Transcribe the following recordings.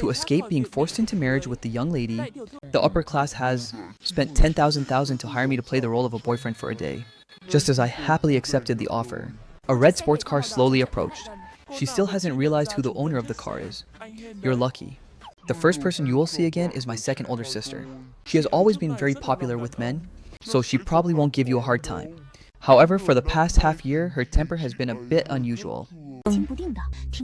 To escape being forced into marriage with the young lady, the upper class has spent 10,000 to hire me to play the role of a boyfriend for a day. Just as I happily accepted the offer, a red sports car slowly approached. She still hasn't realized who the owner of the car is. You're lucky. The first person you will see again is my second older sister. She has always been very popular with men, so she probably won't give you a hard time. However, for the past half year, her temper has been a bit unusual.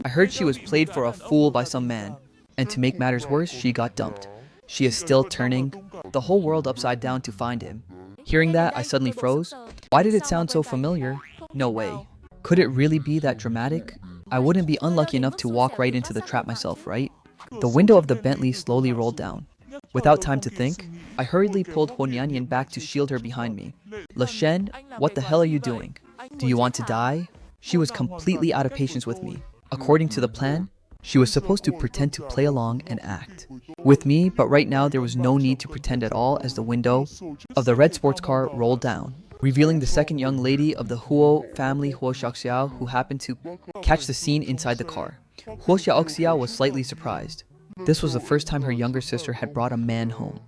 I heard she was played for a fool by some man, and to make matters worse, she got dumped. She is still turning the whole world upside down to find him. Hearing that, I suddenly froze. Why did it sound so familiar? No way. Could it really be that dramatic? I wouldn't be unlucky enough to walk right into the trap myself, right? The window of the Bentley slowly rolled down. Without time to think, I hurriedly pulled Honianyan back to shield her behind me. Le Shen, what the hell are you doing? Do you want to die? She was completely out of patience with me. According to the plan, she was supposed to pretend to play along and act with me, but right now there was no need to pretend at all as the window of the red sports car rolled down, revealing the second young lady of the Huo family, Huo Xiaoxiao, who happened to catch the scene inside the car. Huo Xiaoxiao was slightly surprised. This was the first time her younger sister had brought a man home,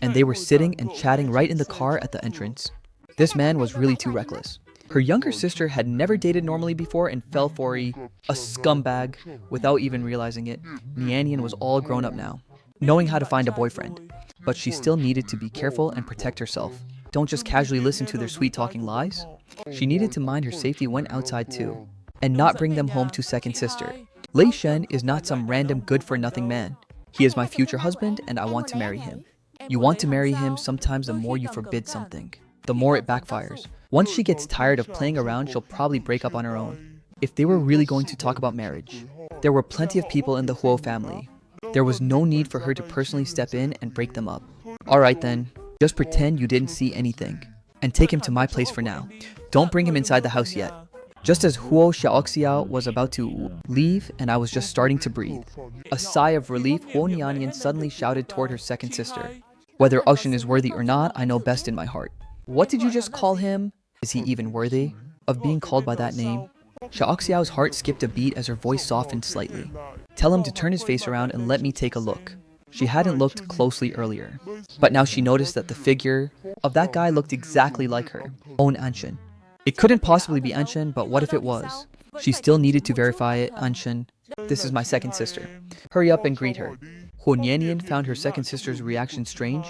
and they were sitting and chatting right in the car at the entrance. This man was really too reckless. Her younger sister had never dated normally before and fell for a scumbag without even realizing it. Nianian was all grown up now, knowing how to find a boyfriend, but she still needed to be careful and protect herself. Don't just casually listen to their sweet-talking lies. She needed to mind her safety when outside too, and not bring them home to second sister. Lei Shen is not some random good-for-nothing man. He is my future husband and I want to marry him. You want to marry him, sometimes the more you forbid something, the more it backfires. Once she gets tired of playing around, she'll probably break up on her own. If they were really going to talk about marriage, there were plenty of people in the Huo family. There was no need for her to personally step in and break them up. Alright then, just pretend you didn't see anything, and take him to my place for now. Don't bring him inside the house yet. Just as Huo Xiaoxiao was about to leave and I was just starting to breathe, a sigh of relief, Huo Nianyan suddenly shouted toward her second sister. Whether Ushin is worthy or not, I know best in my heart. What did you just call him? Is he even worthy of being called by that name? Xiaoxiao's heart skipped a beat as her voice softened slightly. Tell him to turn his face around and let me take a look. She hadn't looked closely earlier, but now she noticed that the figure of that guy looked exactly like her own Anshin. It couldn't possibly be Anshin, but what if it was? She still needed to verify it. Anshin, this is my second sister. Hurry up and greet her. Honianyan found her second sister's reaction strange,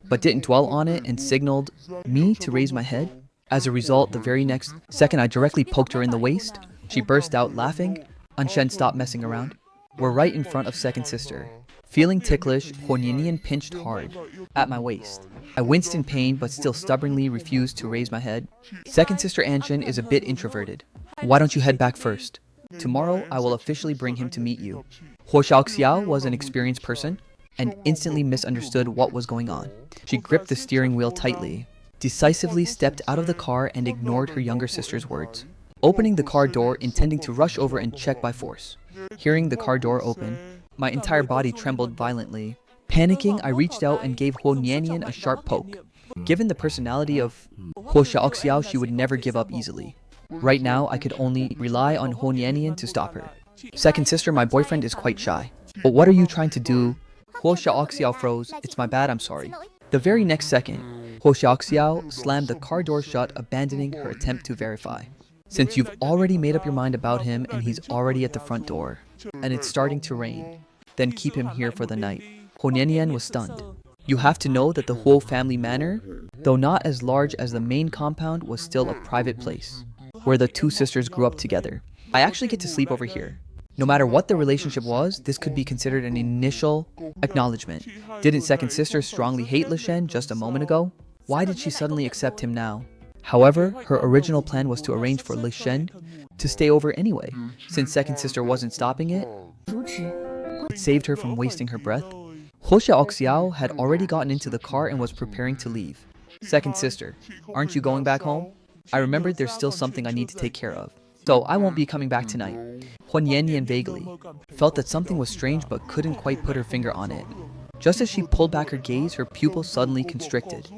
but didn't dwell on it and signaled me to raise my head. As a result, the very next second I directly poked her in the waist. She burst out laughing. Anshin stopped messing around. We're right in front of second sister. Feeling ticklish, Honianyan pinched hard at my waist. I winced in pain but still stubbornly refused to raise my head. Second sister Anshin is a bit introverted. Why don't you head back first? Tomorrow I will officially bring him to meet you. Huo Xiaoxiao was an experienced person and instantly misunderstood what was going on. She gripped the steering wheel tightly, decisively stepped out of the car and ignored her younger sister's words, opening the car door, intending to rush over and check by force. Hearing the car door open, my entire body trembled violently. Panicking, I reached out and gave Huo Nianyan a sharp poke. Given the personality of Huo Xiaoxiao, she would never give up easily. Right now, I could only rely on Huo Nianyan to stop her. Second sister, my boyfriend is quite shy. But what are you trying to do? Huo Xiaoxiao froze. It's my bad, I'm sorry. The very next second, Huo Xiaoxiao slammed the car door shut, abandoning her attempt to verify. Since you've already made up your mind about him and he's already at the front door, and it's starting to rain, then keep him here for the night. Honianyan was stunned. You have to know that the Huo family manor, though not as large as the main compound, was still a private place, where the two sisters grew up together. I actually get to sleep over here. No matter what the relationship was, this could be considered an initial acknowledgement. Didn't second sister strongly hate Le Shen just a moment ago? Why did she suddenly accept him now? However, her original plan was to arrange for Le Shen to stay over anyway. Since second sister wasn't stopping it, it saved her from wasting her breath. Huo Xiaoxiao had already gotten into the car and was preparing to leave. Second sister, aren't you going back home? I remembered there's still something I need to take care of, so I won't be coming back tonight. Honianyan vaguely felt that something was strange but couldn't quite put her finger on it. Just as she pulled back her gaze, her pupil suddenly constricted.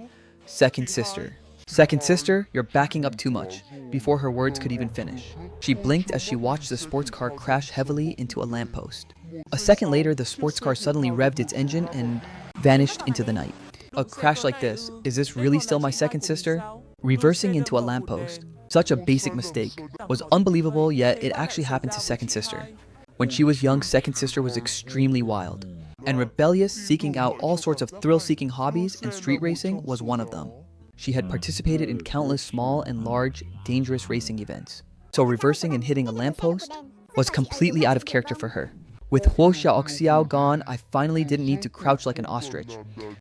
Second sister. Second sister, you're backing up too much. Before her words could even finish, she blinked as she watched the sports car crash heavily into a lamppost. A second later, the sports car suddenly revved its engine and vanished into the night. A crash like this, is this really still my second sister? Reversing into a lamppost, such a basic mistake, was unbelievable, yet it actually happened to second sister. When she was young, second sister was extremely wild and rebellious, seeking out all sorts of thrill-seeking hobbies, and street racing was one of them. She had participated in countless small and large, dangerous racing events. So reversing and hitting a lamppost was completely out of character for her. With Huo Xiaoxiao gone, I finally didn't need to crouch like an ostrich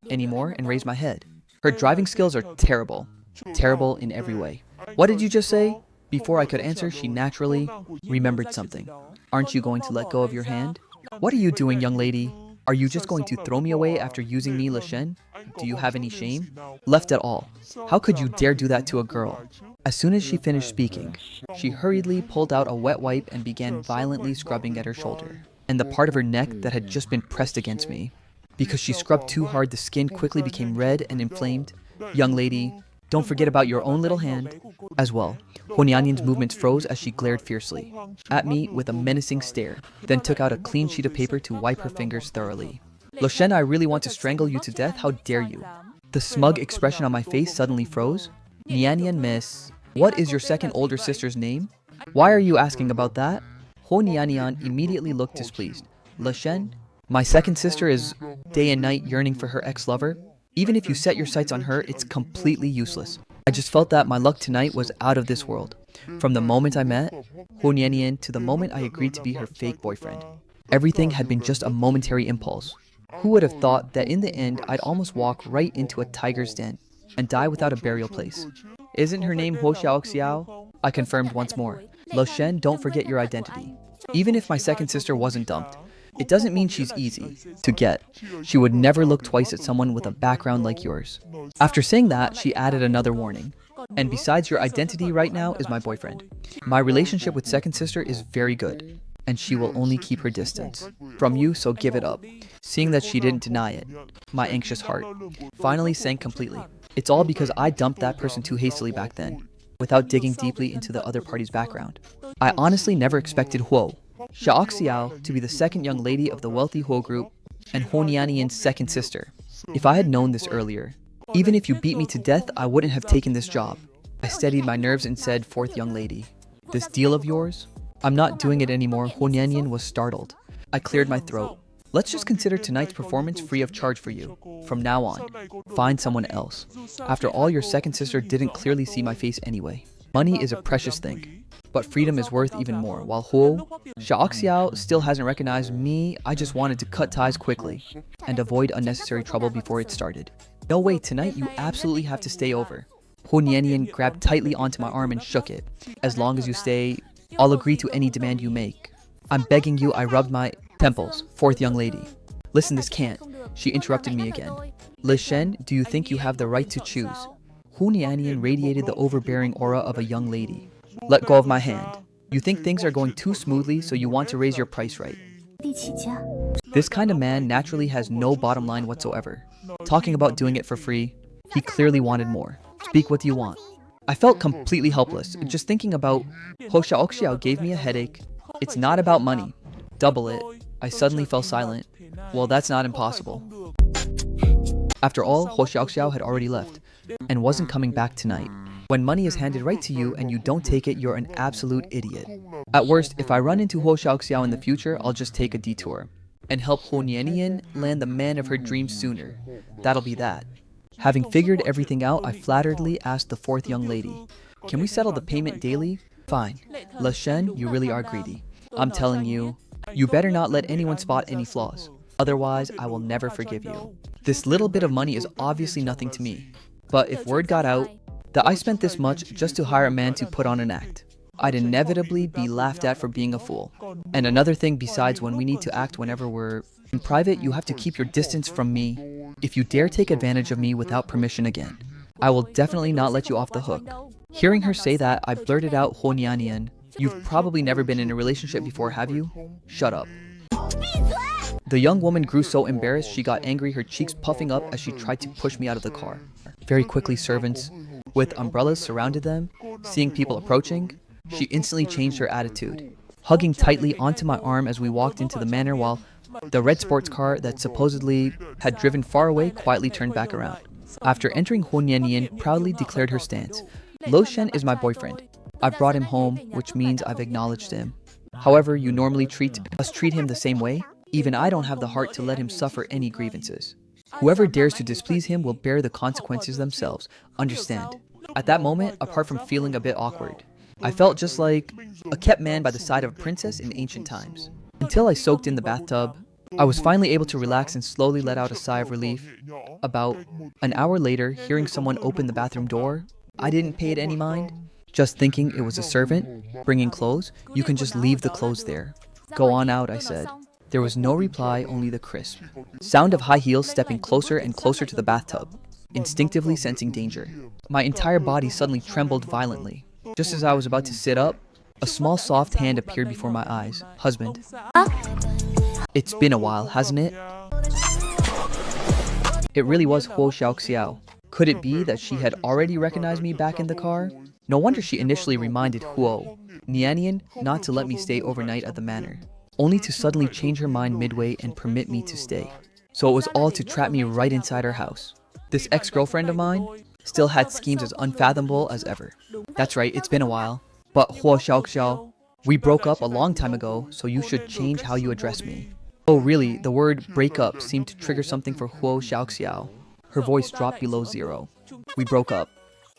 anymore and raise my head. Her driving skills are terrible. Terrible in every way. What did you just say? Before I could answer, she naturally remembered something. Aren't you going to let go of your hand? What are you doing, young lady? Are you just going to throw me away after using me, Le Shen? Do you have any shame? Left at all. How could you dare do that to a girl? As soon as she finished speaking, she hurriedly pulled out a wet wipe and began violently scrubbing at her shoulder and the part of her neck that had just been pressed against me. Because she scrubbed too hard, the skin quickly became red and inflamed. Young lady, don't forget about your own little hand as well. Huonianyan's movements froze as she glared fiercely at me with a menacing stare, then took out a clean sheet of paper to wipe her fingers thoroughly. Le Shen, I really want to strangle you to death. How dare you? The smug expression on my face suddenly froze. Nianyan, miss, what is your second older sister's name? Why are you asking about that? Ho Nianyan immediately looked displeased. Le Shen, my second sister is day and night yearning for her ex-lover. Even if you set your sights on her, it's completely useless. I just felt that my luck tonight was out of this world. From the moment I met Ho Nianyan to the moment I agreed to be her fake boyfriend, everything had been just a momentary impulse. Who would have thought that in the end I'd almost walk right into a tiger's den and die without a burial place? Isn't her name Huo Xiaoxiao? I confirmed once more. Le Shen, don't forget your identity. Even if my second sister wasn't dumped, it doesn't mean she's easy to get. She would never look twice at someone with a background like yours. After saying that, she added another warning. And besides, your identity right now is my boyfriend. My relationship with second sister is very good, and she will only keep her distance from you, so give it up. Seeing that she didn't deny it, my anxious heart finally sank completely. It's all because I dumped that person too hastily back then, without digging deeply into the other party's background. I honestly never expected Huo Xiaoxiao to be the second young lady of the wealthy Huo group and Huonianyan's second sister. If I had known this earlier, even if you beat me to death, I wouldn't have taken this job. I steadied my nerves and said, fourth young lady, this deal of yours? I'm not doing it anymore. Huonianyan was startled. I cleared my throat. Let's just consider tonight's performance free of charge for you. From now on, find someone else. After all, your second sister didn't clearly see my face anyway. Money is a precious thing, but freedom is worth even more. While Huo Xiaoxiao still hasn't recognized me, I just wanted to cut ties quickly and avoid unnecessary trouble before it started. No way, tonight you absolutely have to stay over. Huonianyan grabbed tightly onto my arm and shook it. As long as you stay, I'll agree to any demand you make. I'm begging you. I rubbed my temples. Fourth young lady. Listen, this can't. She interrupted me again. Le Shen, do you think you have the right to choose? Huonianyan radiated the overbearing aura of a young lady. Let go of my hand. You think things are going too smoothly, so you want to raise your price, right? This kind of man naturally has no bottom line whatsoever. Talking about doing it for free, he clearly wanted more. Speak, what do you want? I felt completely helpless. Just thinking about Huo Xiaoxiao gave me a headache. It's not about money. Double it. I suddenly fell silent. Well, that's not impossible. After all, Huo Xiaoxiao had already left and wasn't coming back tonight. When money is handed right to you and you don't take it, you're an absolute idiot. At worst, if I run into Huo Xiaoxiao in the future, I'll just take a detour and help Huonianyan land the man of her dreams sooner. That'll be that. Having figured everything out, I flatteredly asked the fourth young lady, can we settle the payment daily? Fine. Le Shen, you really are greedy. I'm telling you, you better not let anyone spot any flaws. Otherwise, I will never forgive you. This little bit of money is obviously nothing to me. But if word got out that I spent this much just to hire a man to put on an act, I'd inevitably be laughed at for being a fool. And another thing besides, when we need to act whenever we're in private, you have to keep your distance from me. If you dare take advantage of me without permission again, I will definitely not let you off the hook. Hearing her say that, I blurted out, Huonianyan, you've probably never been in a relationship before, have you? Shut up. The young woman grew so embarrassed she got angry, her cheeks puffing up as she tried to push me out of the car. Very quickly, servants with umbrellas surrounded them. Seeing people approaching, she instantly changed her attitude, hugging tightly onto my arm as we walked into the manor while The red sports car that supposedly had driven far away quietly turned back around. After entering, Honyanian proudly declared her stance. Lo Shen is my boyfriend. I brought him home, which means I've acknowledged him. However, you normally must treat him the same way. Even I don't have the heart to let him suffer any grievances. Whoever dares to displease him will bear the consequences themselves. Understand? At that moment, apart from feeling a bit awkward, I felt just like a kept man by the side of a princess in ancient times. Until I soaked in the bathtub, I was finally able to relax and slowly let out a sigh of relief. About an hour later, hearing someone open the bathroom door, I didn't pay it any mind. Just thinking it was a servant bringing clothes. You can just leave the clothes there. Go on out, I said. There was no reply, only the crisp sound of high heels stepping closer and closer to the bathtub, instinctively sensing danger. My entire body suddenly trembled violently. Just as I was about to sit up, a small soft hand appeared before my eyes. Husband. It's been a while, hasn't it? It really was Huo Xiaoxiao. Could it be that she had already recognized me back in the car? No wonder she initially reminded Huo Nianian not to let me stay overnight at the manor, only to suddenly change her mind midway and permit me to stay. So it was all to trap me right inside her house. This ex-girlfriend of mine still had schemes as unfathomable as ever. That's right, it's been a while. But Huo Xiaoxiao, we broke up a long time ago, so you should change how you address me. Oh really, the word break up seemed to trigger something for Huo Xiaoxiao. Her voice dropped below zero. We broke up.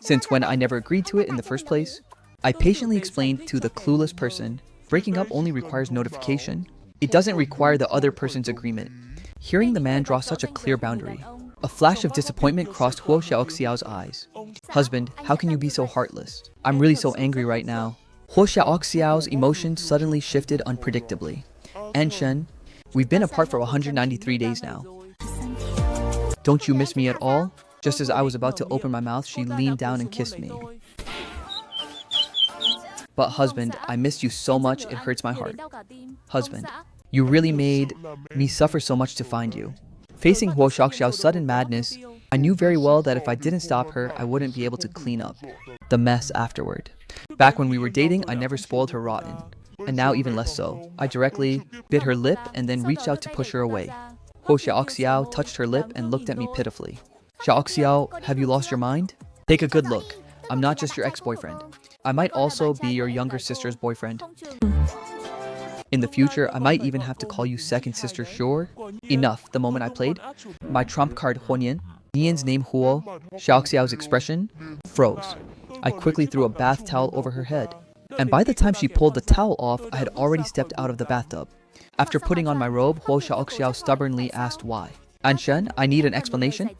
Since when I never agreed to it in the first place, I patiently explained to the clueless person, breaking up only requires notification. It doesn't require the other person's agreement. Hearing the man draw such a clear boundary, a flash of disappointment crossed Huo Xiaoxiao's eyes. Husband, how can you be so heartless? I'm really so angry right now. Huo Xiaoxiao's emotions suddenly shifted unpredictably. And Shen, we've been apart for 193 days now. Don't you miss me at all? Just as I was about to open my mouth, she leaned down and kissed me. But husband, I missed you so much, it hurts my heart. Husband, you really made me suffer so much to find you. Facing Huo Xiaoxiao's sudden madness, I knew very well that if I didn't stop her, I wouldn't be able to clean up the mess afterward. Back when we were dating, I never spoiled her rotten. And now even less so. I directly bit her lip and then reached out to push her away. Huo Xiaoxiao touched her lip and looked at me pitifully. Xiaoxiao, have you lost your mind? Take a good look. I'm not just your ex-boyfriend. I might also be your younger sister's boyfriend. In the future, I might even have to call you second sister, sure? Enough. The moment I played my trump card Huonian, Nian's name Huo, Xiaoxiao's expression froze. I quickly threw a bath towel over her head. And by the time she pulled the towel off, I had already stepped out of the bathtub. After putting on my robe, Huo Xiaoxiao stubbornly asked why. Anshen, I need an explanation.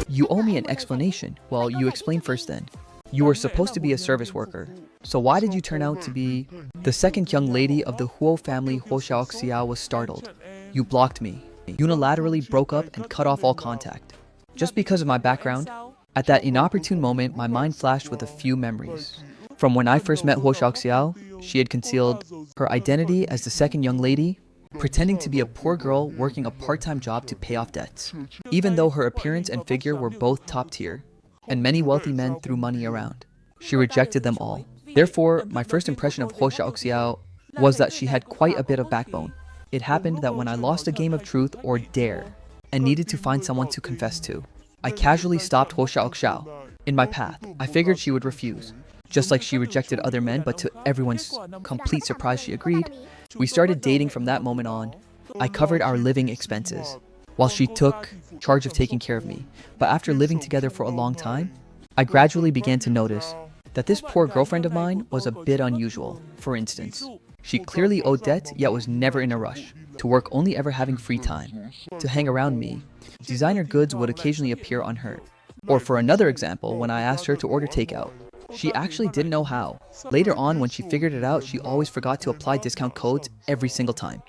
You owe me an explanation. Well, you explain first then. You were supposed to be a service worker. So why did you turn out to be the second young lady of the Huo family? Huo Xiaoxiao was startled. You blocked me. Unilaterally broke up and cut off all contact. Just because of my background? At that inopportune moment, my mind flashed with a few memories. From when I first met Huo Xiaoxiao, she had concealed her identity as the second young lady, pretending to be a poor girl working a part-time job to pay off debts. Even though her appearance and figure were both top tier, and many wealthy men threw money around, she rejected them all. Therefore, my first impression of Huo Xiaoxiao was that she had quite a bit of backbone. It happened that when I lost a game of truth or dare, and needed to find someone to confess to, I casually stopped Huo Xiaoxiao in my path. I figured she would refuse, just like she rejected other men, but to everyone's complete surprise she agreed. We started dating from that moment on. I covered our living expenses, while she took charge of taking care of me. But after living together for a long time, I gradually began to notice that this poor girlfriend of mine was a bit unusual. For instance, she clearly owed debt, yet was never in a rush, to work only ever having free time, to hang around me. Designer goods would occasionally appear on her. Or for another example, when I asked her to order takeout, she actually didn't know how. Later on, when she figured it out, she always forgot to apply discount codes every single time.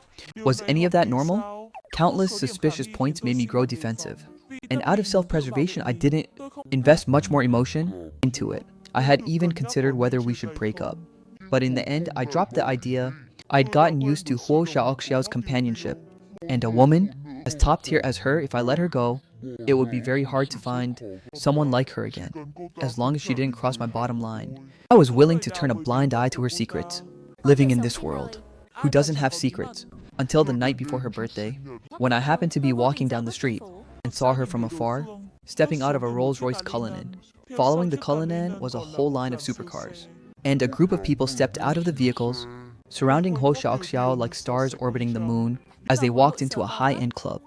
Was any of that normal? Countless suspicious points made me grow defensive. And out of self-preservation, I didn't invest much more emotion into it. I had even considered whether we should break up. But in the end, I dropped the idea. I'd gotten used to Huo Xiaoxiao's companionship. And a woman as top tier as her, if I let her go, it would be very hard to find someone like her again, as long as she didn't cross my bottom line. I was willing to turn a blind eye to her secrets. Living in this world, who doesn't have secrets? until the night before her birthday, when I happened to be walking down the street and saw her from afar, stepping out of a Rolls-Royce Cullinan. Following the Cullinan was a whole line of supercars, and a group of people stepped out of the vehicles, surrounding Ho Xiaoxiao like stars orbiting the moon as they walked into a high-end club.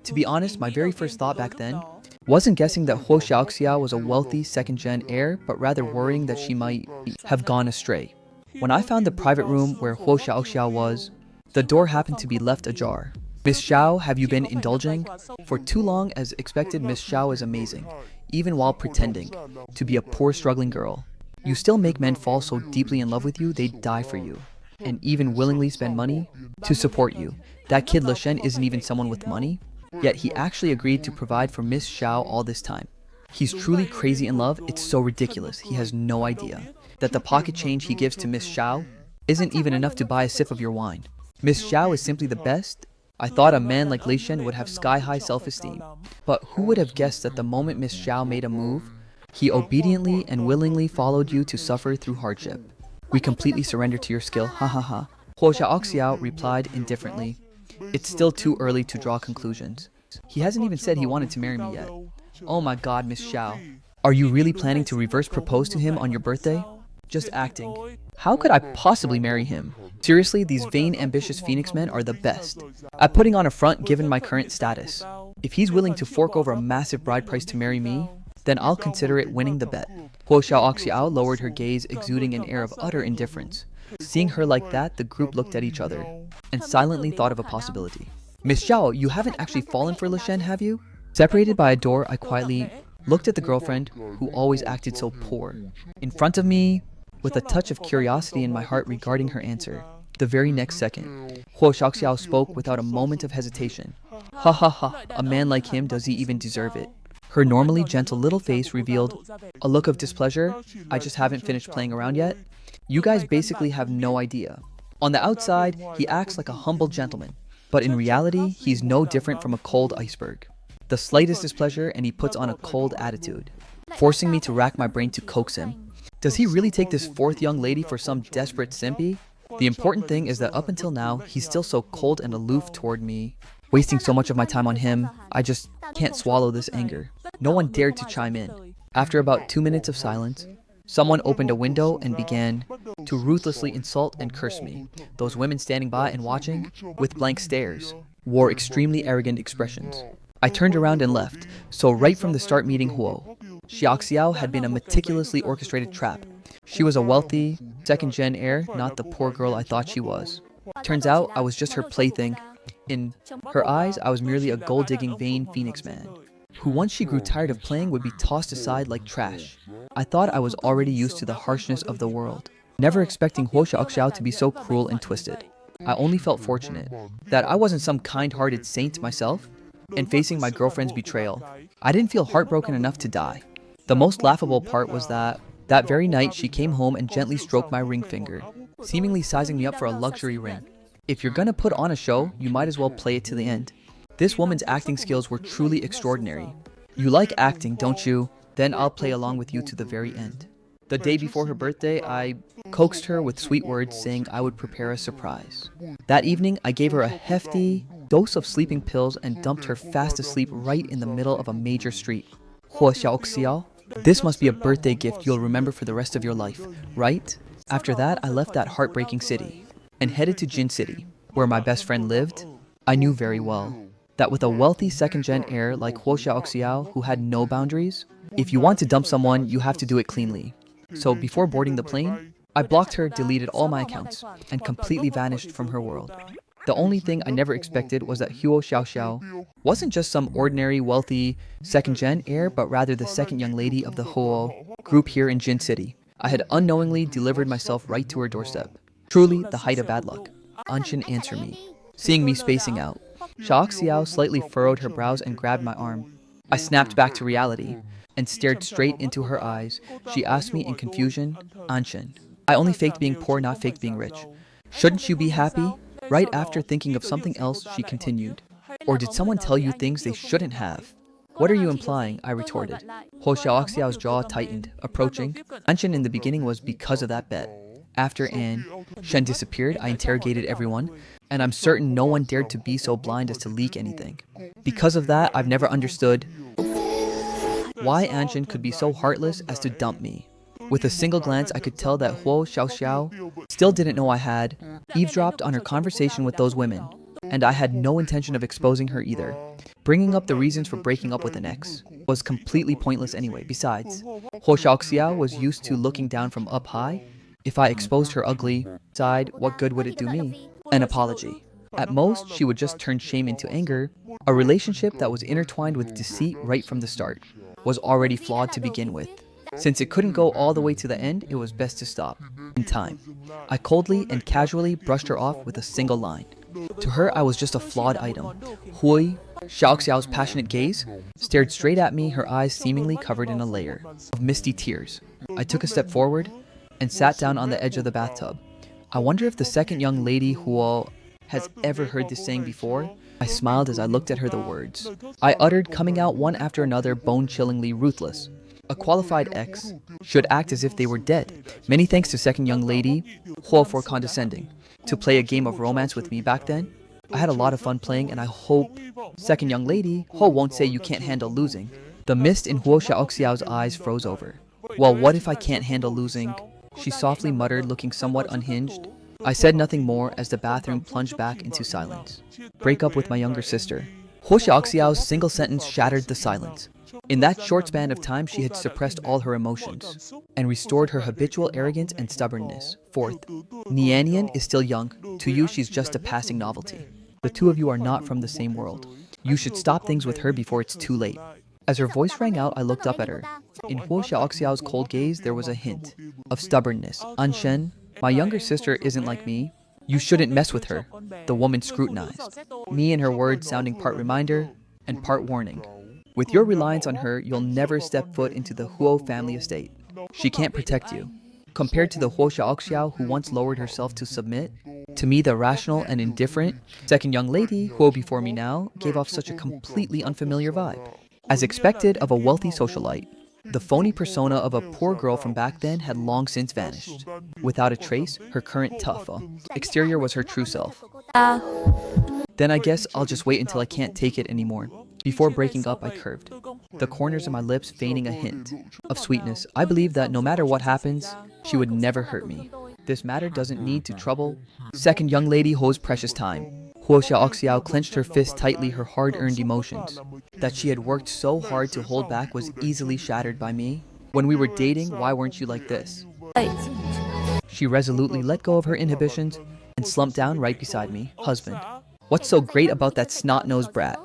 To be honest, my very first thought back then wasn't guessing that Ho Xiaoxiao was a wealthy second-gen heir, but rather worrying that she might have gone astray. When I found the private room where Ho Xiaoxiao was, the door happened to be left ajar. Miss Xiao, have you been indulging? For too long as expected, Miss Xiao is amazing, even while pretending to be a poor struggling girl. You still make men fall so deeply in love with you, they'd die for you, and even willingly spend money to support you. That kid Le Shen isn't even someone with money, yet he actually agreed to provide for Miss Xiao all this time. He's truly crazy in love, it's so ridiculous. He has no idea that the pocket change he gives to Miss Xiao isn't even enough to buy a sip of your wine. Miss Xiao is simply the best. I thought a man like Lei Shen would have sky-high self-esteem, but who would have guessed that the moment Miss Xiao made a move, he obediently and willingly followed you to suffer through hardship. We completely surrender to your skill, ha ha ha. Huo Xiaoxiao replied indifferently. It's still too early to draw conclusions. He hasn't even said he wanted to marry me yet. Oh my god, Miss Xiao. Are you really planning to reverse propose to him on your birthday? Just acting. How could I possibly marry him? Seriously, these vain, ambitious Phoenix men are the best at putting on a front given my current status. If he's willing to fork over a massive bride price to marry me, then I'll consider it winning the bet. Huo Xiaoxiao lowered her gaze, exuding an air of utter indifference. Seeing her like that, the group looked at each other and silently thought of a possibility. Miss Xiao, you haven't actually fallen for Le Shen, have you? Separated by a door, I quietly looked at the girlfriend who always acted so poor. In front of me, with a touch of curiosity in my heart regarding her answer. The very next second, Huo Xiaoxiao spoke without a moment of hesitation. Ha ha ha, a man like him, does he even deserve it? Her normally gentle little face revealed a look of displeasure. I just haven't finished playing around yet. You guys basically have no idea. On the outside, he acts like a humble gentleman, but in reality, he's no different from a cold iceberg. The slightest displeasure and he puts on a cold attitude, forcing me to rack my brain to coax him. Does he really take this fourth young lady for some desperate simpy? The important thing is that up until now, he's still so cold and aloof toward me. Wasting so much of my time on him, I just can't swallow this anger. No one dared to chime in. After about 2 minutes of silence, someone opened a window and began to ruthlessly insult and curse me. Those women standing by and watching, with blank stares, wore extremely arrogant expressions. I turned around and left, so right from the start meeting Huo Xiaoxiao had been a meticulously orchestrated trap. She was a wealthy, second-gen heir, not the poor girl I thought she was. Turns out, I was just her plaything. In her eyes, I was merely a gold-digging vain Phoenix man, who once she grew tired of playing would be tossed aside like trash. I thought I was already used to the harshness of the world, never expecting Huo Xiaoxiao to be so cruel and twisted. I only felt fortunate that I wasn't some kind-hearted saint myself, and facing my girlfriend's betrayal, I didn't feel heartbroken enough to die. The most laughable part was that very night she came home and gently stroked my ring finger, seemingly sizing me up for a luxury ring. If you're gonna put on a show, you might as well play it to the end. This woman's acting skills were truly extraordinary. You like acting, don't you? Then I'll play along with you to the very end. The day before her birthday, I coaxed her with sweet words saying I would prepare a surprise. That evening, I gave her a hefty dose of sleeping pills and dumped her fast asleep right in the middle of a major street. Huo Xiaoxiao, this must be a birthday gift you'll remember for the rest of your life, right? After that, I left that heartbreaking city and headed to Jin City, where my best friend lived. I knew very well that with a wealthy second-gen heir like Huo Xiaoxiao who had no boundaries, if you want to dump someone, you have to do it cleanly. So before boarding the plane, I blocked her, deleted all my accounts, and completely vanished from her world. The only thing I never expected was that Huo Xiaoxiao wasn't just some ordinary, wealthy, second-gen heir, but rather the second young lady of the Huo group here in Jin City. I had unknowingly delivered myself right to her doorstep. Truly the height of bad luck. Anshin answered me, seeing me spacing out. Xiaoxiao slightly furrowed her brows and grabbed my arm. I snapped back to reality and stared straight into her eyes. She asked me in confusion, Anshin, I only faked being poor, not faked being rich. Shouldn't you be happy? Right after thinking of something else, she continued. Or did someone tell you things they shouldn't have? What are you implying? I retorted. Huo Xiaoxiao's jaw tightened, approaching. Anshin in the beginning was because of that bet. After An Shen disappeared, I interrogated everyone, and I'm certain no one dared to be so blind as to leak anything. Because of that, I've never understood why Anshin could be so heartless as to dump me. With a single glance, I could tell that Huo Xiaoxiao still didn't know I had eavesdropped on her conversation with those women, and I had no intention of exposing her either. Bringing up the reasons for breaking up with an ex was completely pointless anyway. Besides, Huo Xiaoxiao was used to looking down from up high. If I exposed her ugly side, what good would it do me? An apology. At most, she would just turn shame into anger. A relationship that was intertwined with deceit right from the start was already flawed to begin with. Since it couldn't go all the way to the end, it was best to stop. In time, I coldly and casually brushed her off with a single line. To her, I was just a flawed item. Hui Xiaoxiao's passionate gaze stared straight at me, her eyes seemingly covered in a layer of misty tears. I took a step forward and sat down on the edge of the bathtub. I wonder if the second young lady Huo has ever heard this saying before. I smiled as I looked at her the words I uttered, coming out one after another, bone-chillingly ruthless. A qualified ex should act as if they were dead. Many thanks to second young lady Huo for condescending to play a game of romance with me back then. I had a lot of fun playing, and I hope second young lady Huo won't say you can't handle losing. The mist in Huo Xiaoxiao's eyes froze over. Well, what if I can't handle losing? She softly muttered, looking somewhat unhinged. I said nothing more as the bathroom plunged back into silence. Break up with my younger sister. Huo Xiaoxiao's single sentence shattered the silence. In that short span of time, she had suppressed all her emotions and restored her habitual arrogance and stubbornness. Fourth, Nianian is still young. To you, she's just a passing novelty. The two of you are not from the same world. You should stop things with her before it's too late. As her voice rang out, I looked up at her. In Huo Xiaoxiao's cold gaze, there was a hint of stubbornness. Anshen, my younger sister isn't like me. You shouldn't mess with her. The woman scrutinized me and her words sounding part reminder and part warning. With your reliance on her, you'll never step foot into the Huo family estate. She can't protect you. Compared to the Huo Xiaoxiao who once lowered herself to submit, to me the rational and indifferent second young lady, Huo before me now, gave off such a completely unfamiliar vibe. As expected of a wealthy socialite, the phony persona of a poor girl from back then had long since vanished. Without a trace, her current tough exterior was her true self. Then I guess I'll just wait until I can't take it anymore. Before breaking up, I curved, the corners of my lips feigning a hint of sweetness. I believe that no matter what happens, she would never hurt me. This matter doesn't need to trouble second young lady Ho's precious time. Huo Xiaoxiao clenched her fist tightly, her hard-earned emotions that she had worked so hard to hold back was easily shattered by me. When we were dating, why weren't you like this? She resolutely let go of her inhibitions and slumped down right beside me. Husband, what's so great about that snot-nosed brat?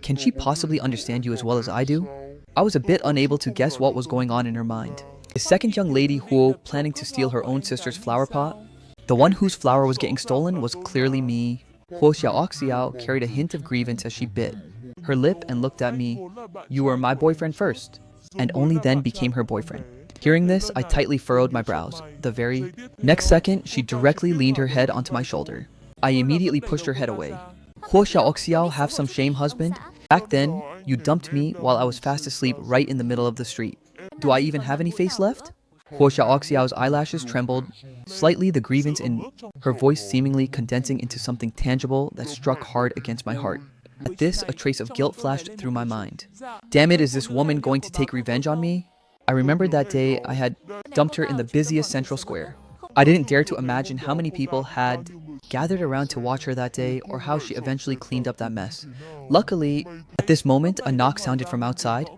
Can she possibly understand you as well as I do? I was a bit unable to guess what was going on in her mind. Is second young lady Huo planning to steal her own sister's flower pot? The one whose flower was getting stolen was clearly me. Huo Xiaoxiao carried a hint of grievance as she bit her lip and looked at me. You were my boyfriend first, and only then became her boyfriend. Hearing this, I tightly furrowed my brows. The very next second, she directly leaned her head onto my shoulder. I immediately pushed her head away. Huo Xiaoxiao, have some shame, husband. Back then, you dumped me while I was fast asleep right in the middle of the street. Do I even have any face left? Huo Xiaoxiao's eyelashes trembled slightly, the grievance in her voice seemingly condensing into something tangible that struck hard against my heart. At this, a trace of guilt flashed through my mind. Damn it, is this woman going to take revenge on me? I remembered that day I had dumped her in the busiest central square. I didn't dare to imagine how many people had gathered around to watch her that day, or how she eventually cleaned up that mess. Luckily, at this moment, a knock sounded from outside.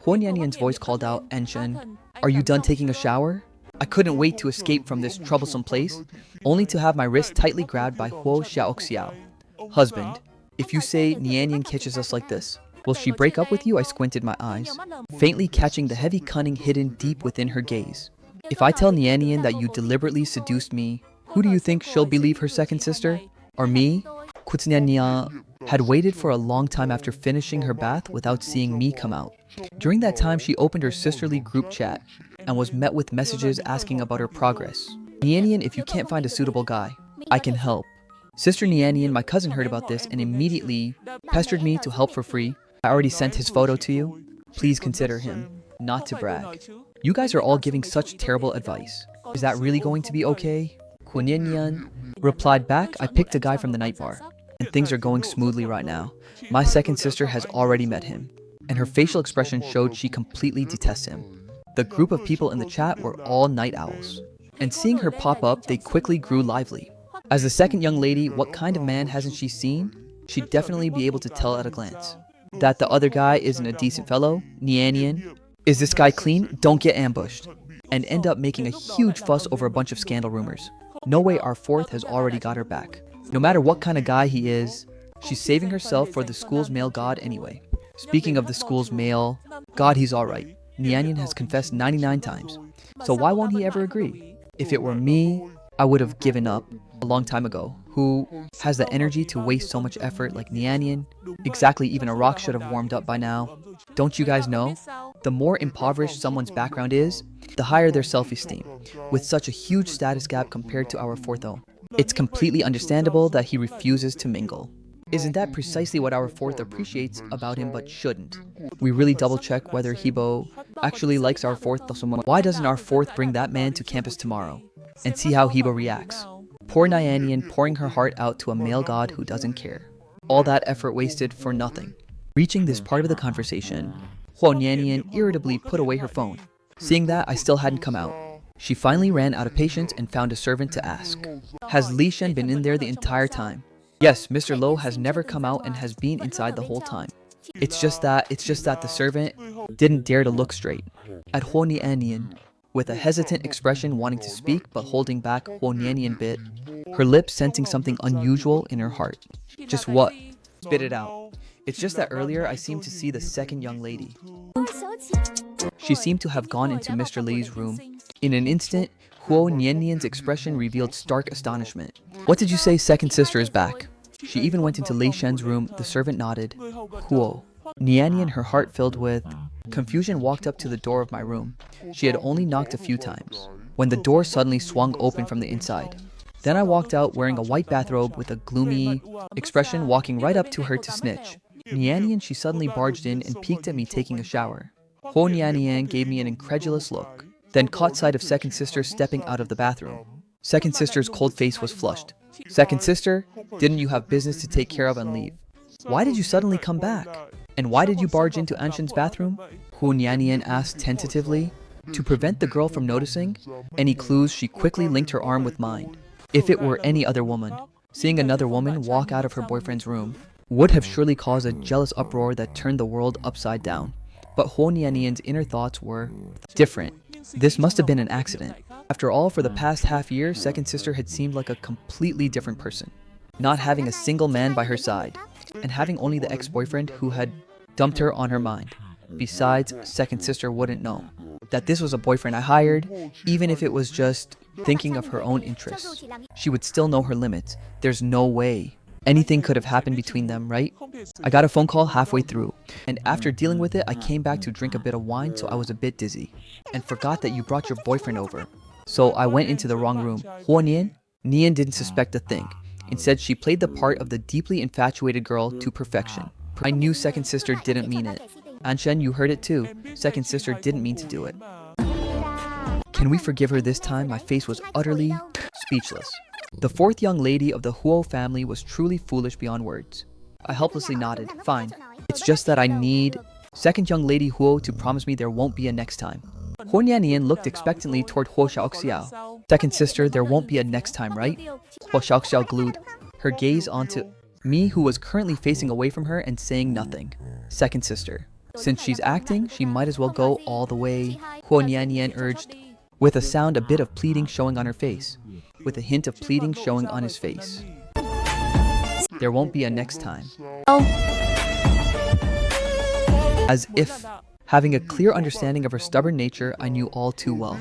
Huo Nianyan's voice called out, Anshen, are you done taking a shower? I couldn't wait to escape from this troublesome place, only to have my wrist tightly grabbed by Huo Xiaoxiao. Husband, if you say Nianyan catches us like this, will she break up with you? I squinted my eyes, faintly catching the heavy cunning hidden deep within her gaze. If I tell Nianyan that you deliberately seduced me, who do you think she'll believe, her second sister? Or me? Kutsnyanya had waited for a long time after finishing her bath without seeing me come out. During that time, she opened her sisterly group chat and was met with messages asking about her progress. Nianyan, if you can't find a suitable guy, I can help. Sister Nianyan, my cousin, heard about this and immediately pestered me to help for free. I already sent his photo to you. Please consider him. Not to brag. You guys are all giving such terrible advice. Is that really going to be okay? Huo Niannian replied back, I picked a guy from the night bar, and things are going smoothly right now. My second sister has already met him, and her facial expression showed she completely detests him. The group of people in the chat were all night owls, and seeing her pop up, they quickly grew lively. As the second young lady, what kind of man hasn't she seen? She'd definitely be able to tell at a glance that the other guy isn't a decent fellow. Niannian, is this guy clean? Don't get ambushed. And end up making a huge fuss over a bunch of scandal rumors. No way our fourth has already got her back. No matter what kind of guy he is, she's saving herself for the school's male god anyway. Speaking of the school's male god, he's alright. Niannian has confessed 99 times. So why won't he ever agree? If it were me, I would have given up a long time ago. Who has the energy to waste so much effort like Niannian? Exactly, even a rock should have warmed up by now. Don't you guys know? The more impoverished someone's background is, the higher their self-esteem. With such a huge status gap compared to our fourth-o, it's completely understandable that he refuses to mingle. Isn't that precisely what our fourth appreciates about him but shouldn't? We really double-check whether Hebo actually likes our fourth. Why doesn't our fourth bring that man to campus tomorrow and see how Hebo reacts? Poor Niannian pouring her heart out to a male god who doesn't care. All that effort wasted for nothing. Reaching this part of the conversation, Huo Niannian irritably put away her phone. Seeing that I still hadn't come out, she finally ran out of patience and found a servant to ask, has Li Shen been in there the entire time? Yes, Mr. Lo has never come out and has been inside the whole time. It's just that the servant didn't dare to look straight at Huo Niannian, with a hesitant expression wanting to speak but holding back. Huo Niannian bit her lips, sensing something unusual in her heart. Just what? Spit it out. It's just that earlier I seemed to see the second young lady. She seemed to have gone into Mr. Li's room. In an instant, Huo Niannian's expression revealed stark astonishment. What did you say? Second sister is back. She even went into Lei Shen's room. The servant nodded. Huo Niannian, her heart filled with confusion, walked up to the door of my room. She had only knocked a few times when the door suddenly swung open from the inside. Then I walked out wearing a white bathrobe with a gloomy expression, walking right up to her to snitch. Niannian, she suddenly barged in and peeked at me taking a shower. Huo Niannian gave me an incredulous look, then caught sight of second sister stepping out of the bathroom. Second sister's cold face was flushed. Second sister, didn't you have business to take care of and leave? Why did you suddenly come back? And why did you barge into Anshin's bathroom? Huo Niannian asked tentatively. To prevent the girl from noticing any clues, she quickly linked her arm with mine. If it were any other woman, seeing another woman walk out of her boyfriend's room would have surely caused a jealous uproar that turned the world upside down. But Huo Niannian's inner thoughts were different. This must have been an accident. After all, for the past half year, second sister had seemed like a completely different person. Not having a single man by her side, and having only the ex-boyfriend who had dumped her on her mind. Besides, second sister wouldn't know that this was a boyfriend I hired. Even if it was just thinking of her own interests, she would still know her limits. There's no way anything could have happened between them, right? I got a phone call halfway through, and after dealing with it, I came back to drink a bit of wine, so I was a bit dizzy, and forgot that you brought your boyfriend over. So I went into the wrong room. Huo Nian didn't suspect a thing. Instead, she played the part of the deeply infatuated girl to perfection. I knew second sister didn't mean it. Anshen, you heard it too. Second sister didn't mean to do it. Can we forgive her this time? My face was utterly speechless. The fourth young lady of the Huo family was truly foolish beyond words. I helplessly nodded. Fine. It's just that I need second young lady Huo to promise me there won't be a next time. Huo Niannian looked expectantly toward Huo Xiaoxiao. Second sister, there won't be a next time, right? Huo Xiaoxiao glued her gaze onto me, who was currently facing away from her and saying nothing. Second sister, since she's acting, she might as well go all the way, Huo Niannian urged, with a sound a bit of pleading showing on her face, with a hint of pleading showing on his face. There won't be a next time. As if, having a clear understanding of her stubborn nature, I knew all too well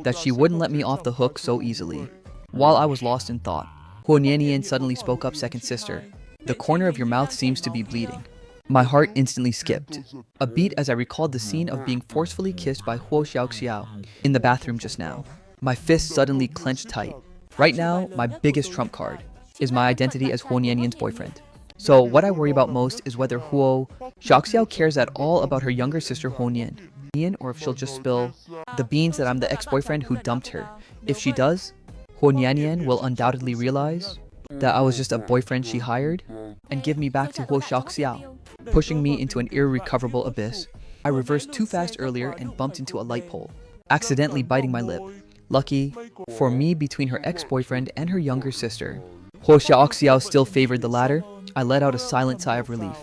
that she wouldn't let me off the hook so easily. While I was lost in thought, Huo Niannian suddenly spoke up. Second sister, the corner of your mouth seems to be bleeding. My heart instantly skipped a beat as I recalled the scene of being forcefully kissed by Huo Xiaoxiao in the bathroom just now. My fist suddenly clenched tight. Right now, my biggest trump card is my identity as Huo Niannian's boyfriend. So what I worry about most is whether Huo Xiaoxiao cares at all about her younger sister Huo Nian. Nian or if she'll just spill the beans that I'm the ex-boyfriend who dumped her. If she does, Ho Nian will undoubtedly realize that I was just a boyfriend she hired and give me back to Ho Xiao, pushing me into an irrecoverable abyss. I reversed too fast earlier and bumped into a light pole, accidentally biting my lip. Lucky for me, between her ex-boyfriend and her younger sister, Ho Xiao still favored the latter. I let out a silent sigh of relief.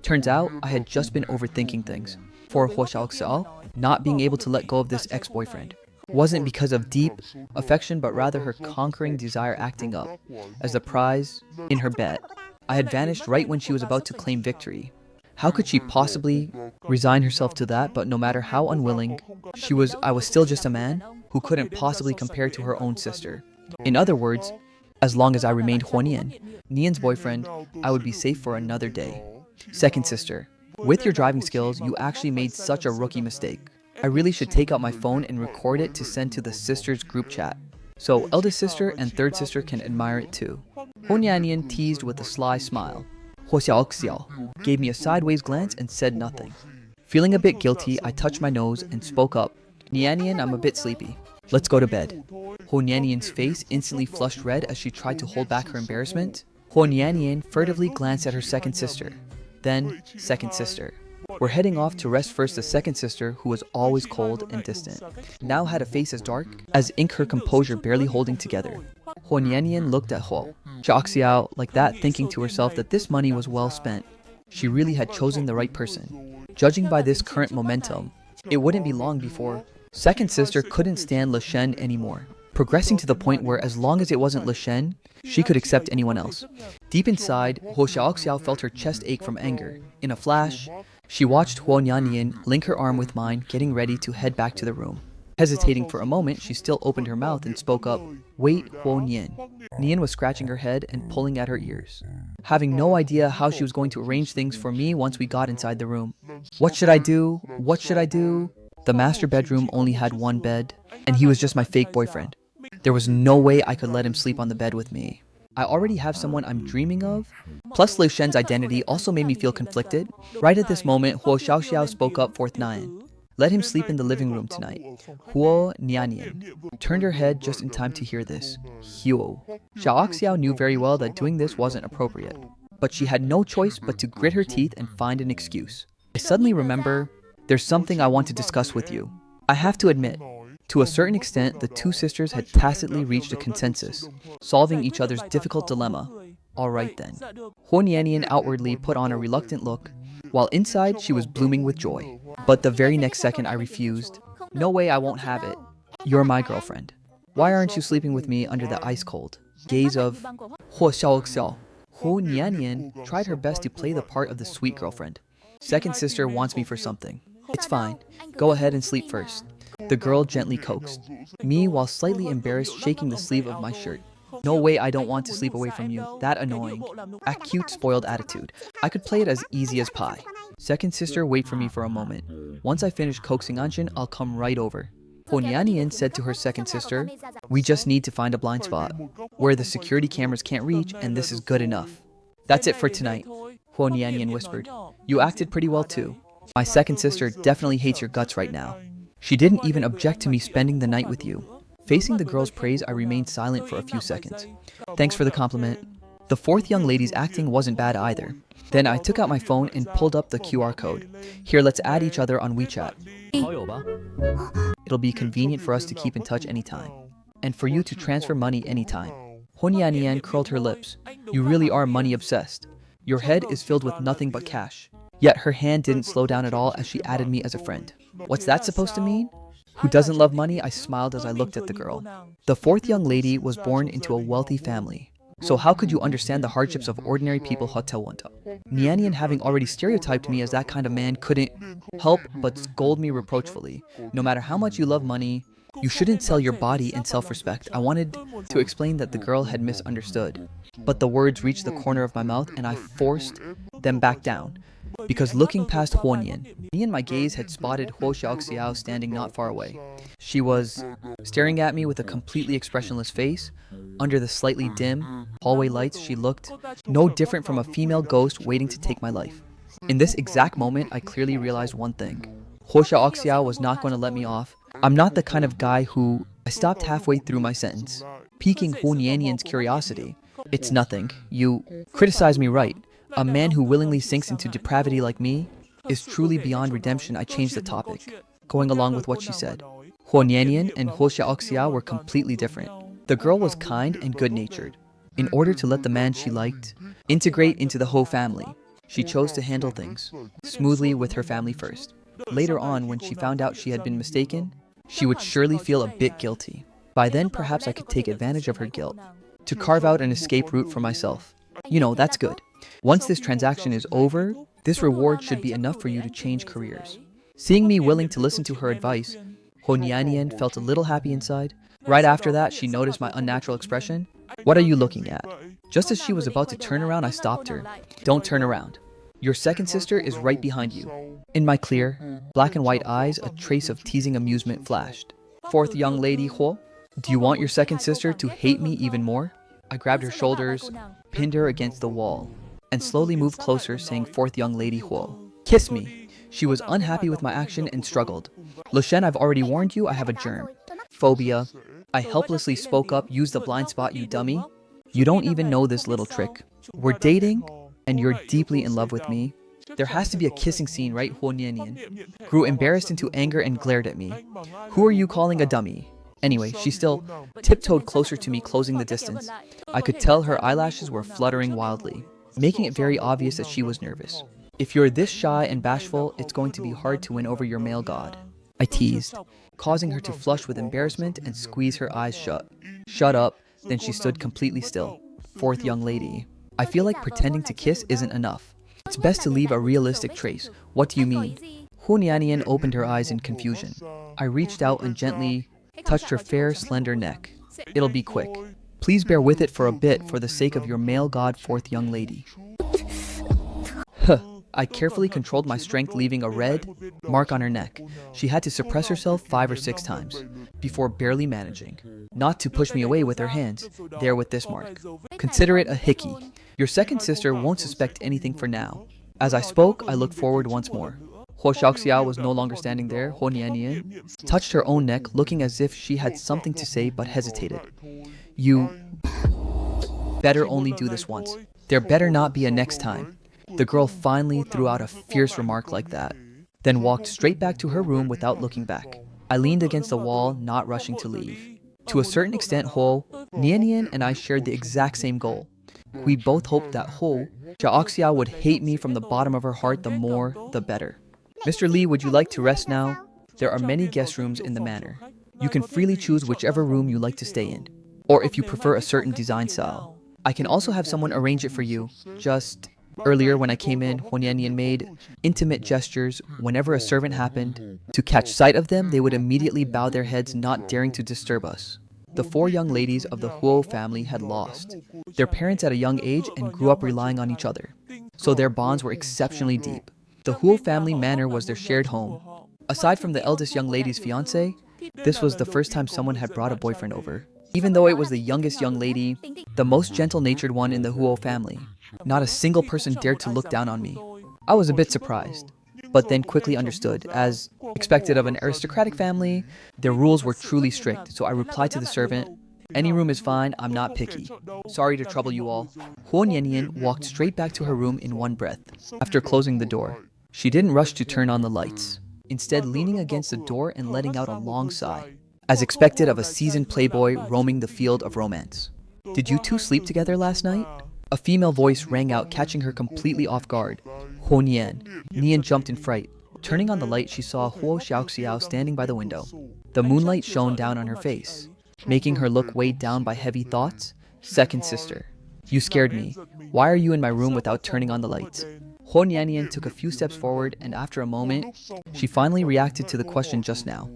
Turns out, I had just been overthinking things. For Ho Xiao, not being able to let go of this ex-boyfriend wasn't because of deep affection, but rather her conquering desire acting up as the prize in her bet. I had vanished right when she was about to claim victory. How could she possibly resign herself to that? But no matter how unwilling I was still just a man who couldn't possibly compare to her own sister. In other words, as long as I remained Nian's boyfriend, I would be safe for another day. Second sister, with your driving skills, you actually made such a rookie mistake. I really should take out my phone and record it to send to the sisters group chat, so eldest sister and third sister can admire it too. Ho Nian teased with a sly smile. Ho Xiao gave me a sideways glance and said nothing. Feeling a bit guilty, I touched my nose and spoke up. Nian, I'm a bit sleepy. Let's go to bed. Ho Nian's face instantly flushed red as she tried to hold back her embarrassment. Ho Nian furtively glanced at her second sister. Then, second sister. We're heading off to rest first. The second sister, who was always cold and distant, now had a face as dark as ink, her composure barely holding together. Ho Nian looked at Ho Xiao like that, thinking to herself that this money was well spent. She really had chosen the right person. Judging by this current momentum, it wouldn't be long before second sister couldn't stand Le Shen anymore, progressing to the point where as long as it wasn't Le Shen, she could accept anyone else. Deep inside, Ho Xiao felt her chest ache from anger. In a flash, she watched Ho Nian link her arm with mine, getting ready to head back to the room. Hesitating for a moment, she still opened her mouth and spoke up. Wait, Ho Nian. Nian was scratching her head and pulling at her ears, having no idea how she was going to arrange things for me once we got inside the room. What should I do? What should I do? The master bedroom only had one bed, and he was just my fake boyfriend. There was no way I could let him sleep on the bed with me. I already have someone I'm dreaming of. Plus, Liu Shen's identity also made me feel conflicted. Right at this moment, Huo Xiao spoke up for Nian. Let him sleep in the living room tonight. Huo Nian turned her head just in time to hear this. Huo Xiao knew very well that doing this wasn't appropriate, but she had no choice but to grit her teeth and find an excuse. I suddenly remember, there's something I want to discuss with you. I have to admit, to a certain extent, the two sisters had tacitly reached a consensus, solving each other's difficult dilemma. Alright then. Ho Nian outwardly put on a reluctant look, while inside she was blooming with joy. But the very next second I refused. No way, I won't have it. You're my girlfriend. Why aren't you sleeping with me under the ice-cold gaze of Ho Xiao? Ho Nian tried her best to play the part of the sweet girlfriend. Second sister wants me for something. It's fine. Go ahead and sleep first. The girl gently coaxed me while slightly embarrassed, shaking the sleeve of my shirt. No way, I don't want to sleep away from you. That annoying. A cute, spoiled attitude. I could play it as easy as pie. Second sister, wait for me for a moment. Once I finish coaxing Anshin, I'll come right over. Ho Nian said to her second sister, we just need to find a blind spot where the security cameras can't reach, and this is good enough. That's it for tonight, Ho Nian whispered. You acted pretty well too. My second sister definitely hates your guts right now. She didn't even object to me spending the night with you. Facing the girl's praise, I remained silent for a few seconds. Thanks for the compliment. The fourth young lady's acting wasn't bad either. Then I took out my phone and pulled up the QR code. Here, let's add each other on WeChat. It'll be convenient for us to keep in touch anytime, and for you to transfer money anytime. Ho Nian curled her lips. You really are money obsessed. Your head is filled with nothing but cash. Yet her hand didn't slow down at all as she added me as a friend. What's that supposed to mean? Who doesn't love money? I smiled as I looked at the girl. The fourth young lady was born into a wealthy family. So how could you understand the hardships of ordinary people? Nian, having already stereotyped me as that kind of man, couldn't help but scold me reproachfully. No matter how much you love money, you shouldn't sell your body and self-respect. I wanted to explain that the girl had misunderstood, but the words reached the corner of my mouth and I forced them back down. Because looking past Huo Nian, my gaze had spotted Ho Xiao standing not far away. She was staring at me with a completely expressionless face. Under the slightly dim hallway lights, she looked no different from a female ghost waiting to take my life. In this exact moment, I clearly realized one thing. Ho Xiaoxiao was not going to let me off. I'm not the kind of guy who... I stopped halfway through my sentence, piquing Hu Nianyan's curiosity. It's nothing. You criticize me right. A man who willingly sinks into depravity like me is truly beyond redemption. I changed the topic, going along with what she said. Hu Nianyan and Ho Xiaoxiao were completely different. The girl was kind and good-natured. In order to let the man she liked integrate into the Ho family, she chose to handle things smoothly with her family first. Later on, when she found out she had been mistaken, she would surely feel a bit guilty. By then, perhaps I could take advantage of her guilt to carve out an escape route for myself. You know, that's good. Once this transaction is over, this reward should be enough for you to change careers. Seeing me willing to listen to her advice, Ho Nianyan felt a little happy inside. Right after that, she noticed my unnatural expression. What are you looking at? Just as she was about to turn around, I stopped her. Don't turn around. Your second sister is right behind you. In my clear, black and white eyes, a trace of teasing amusement flashed. Fourth young lady Huo, do you want your second sister to hate me even more? I grabbed her shoulders, pinned her against the wall, and slowly moved closer, saying, fourth young lady Huo, kiss me. She was unhappy with my action and struggled. Le Shen, I've already warned you, I have a germ. Phobia. I helplessly spoke up, use the blind spot, you dummy. You don't even know this little trick. We're dating, and you're deeply in love with me. There has to be a kissing scene, right? Huo Nianyan grew embarrassed into anger and glared at me. Who are you calling a dummy? Anyway, she still tiptoed closer to me, closing the distance. I could tell her eyelashes were fluttering wildly, making it very obvious that she was nervous. If you're this shy and bashful, it's going to be hard to win over your male god, I teased, causing her to flush with embarrassment and squeeze her eyes shut. Shut up, then she stood completely still. Fourth young lady, I feel like pretending to kiss isn't enough. It's best to leave a realistic trace. What do you mean? Hu Nianyan opened her eyes in confusion. I reached out and gently touched her fair, slender neck. It'll be quick. Please bear with it for a bit for the sake of your male god, fourth young lady. Huh. I carefully controlled my strength, leaving a red mark on her neck. She had to suppress herself 5 or 6 times before barely managing not to push me away with her hands, there with this mark. Consider it a hickey. Your second sister won't suspect anything for now. As I spoke, I looked forward once more. Ho Xiaoxiao was no longer standing there. Ho Nianyan touched her own neck, looking as if she had something to say but hesitated. You better only do this once. There better not be a next time. The girl finally threw out a fierce remark like that, then walked straight back to her room without looking back. I leaned against the wall, not rushing to leave. To a certain extent, Ho Nianyan and I shared the exact same goal. We both hoped that Ho Xiaoxiao would hate me from the bottom of her heart. The more, the better. Mr. Li, would you like to rest now? There are many guest rooms in the manor. You can freely choose whichever room you like to stay in, or if you prefer a certain design style. I can also have someone arrange it for you. Just earlier when I came in, Huo Nianyan made intimate gestures whenever a servant happened to catch sight of them. They would immediately bow their heads, not daring to disturb us. The 4 young ladies of the Huo family had lost their parents at a young age and grew up relying on each other, so their bonds were exceptionally deep. The Huo family manor was their shared home. Aside from the eldest young lady's fiancé, this was the first time someone had brought a boyfriend over. Even though it was the youngest young lady, the most gentle-natured one in the Huo family, not a single person dared to look down on me. I was a bit surprised, but then quickly understood. As expected of an aristocratic family, their rules were truly strict, so I replied to the servant, any room is fine, I'm not picky. Sorry to trouble you all. Huo Nianyan walked straight back to her room in one breath. After closing the door, she didn't rush to turn on the lights, instead leaning against the door and letting out a long sigh, as expected of a seasoned playboy roaming the field of romance. Did you two sleep together last night? A female voice rang out, catching her completely off guard. Huo Nian. Nian jumped in fright. Turning on the light, she saw Huo Xiaoxiao standing by the window. The moonlight shone down on her face, making her look weighed down by heavy thoughts. Second sister. You scared me. Why are you in my room without turning on the lights? Huo Nianyan took a few steps forward, and after a moment, she finally reacted to the question just now.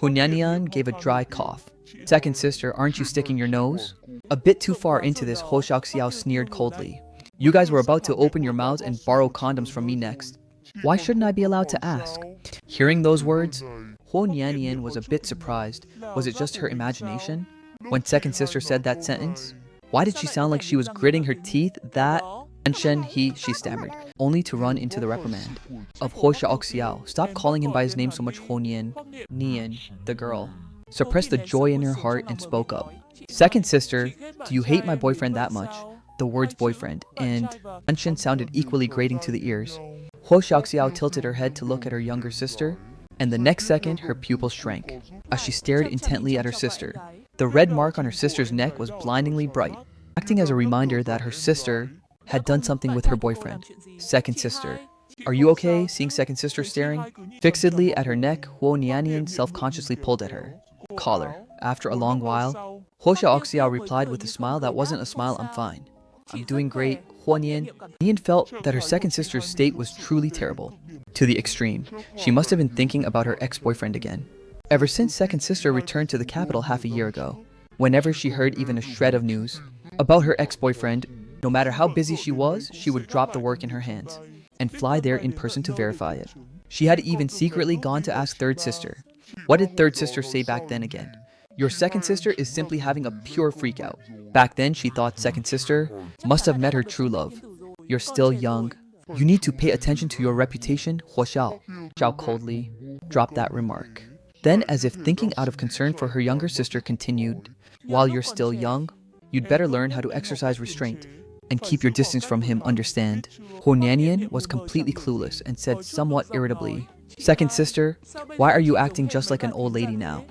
Huo Nianyan gave a dry cough. Second sister, aren't you sticking your nose? A bit too far into this, Ho Xiaoxiao sneered coldly. You guys were about to open your mouths and borrow condoms from me next. Why shouldn't I be allowed to ask? Hearing those words, Huo Nianyan was a bit surprised. Was it just her imagination? When second sister said that sentence, why did she sound like she was gritting her teeth? That Anshen, she stammered, only to run into the reprimand of Ho Xiaoxiao. Stop calling him by his name so much, Ho Nian. Nian, the girl, suppressed the joy in her heart and spoke up. Second sister, do you hate my boyfriend that much? The words boyfriend and Anshen sounded equally grating to the ears. Ho Xiaoxiao tilted her head to look at her younger sister, and the next second her pupils shrank as she stared intently at her sister. The red mark on her sister's neck was blindingly bright, acting as a reminder that her sister had done something with her boyfriend. Second sister. Are you okay? Seeing second sister staring fixedly at her neck, Huo Nianian self-consciously pulled at her collar. After a long while, Ho Xiaoxiao replied with a smile that wasn't a smile. I'm fine. I'm doing great. Huo Nian felt that her second sister's state was truly terrible. To the extreme. She must have been thinking about her ex-boyfriend again. Ever since second sister returned to the capital half a year ago, whenever she heard even a shred of news about her ex-boyfriend, no matter how busy she was, she would drop the work in her hands and fly there in person to verify it. She had even secretly gone to ask third sister. What did third sister say back then again? Your second sister is simply having a pure freak out. Back then, she thought second sister must have met her true love. You're still young. You need to pay attention to your reputation, Huo Xiao. Xiao coldly dropped that remark. Then, as if thinking out of concern for her younger sister, continued, while you're still young, you'd better learn how to exercise restraint and keep your distance from him, understand? Huo Nianian was completely clueless and said somewhat irritably, Second sister, why are you acting just like an old lady now?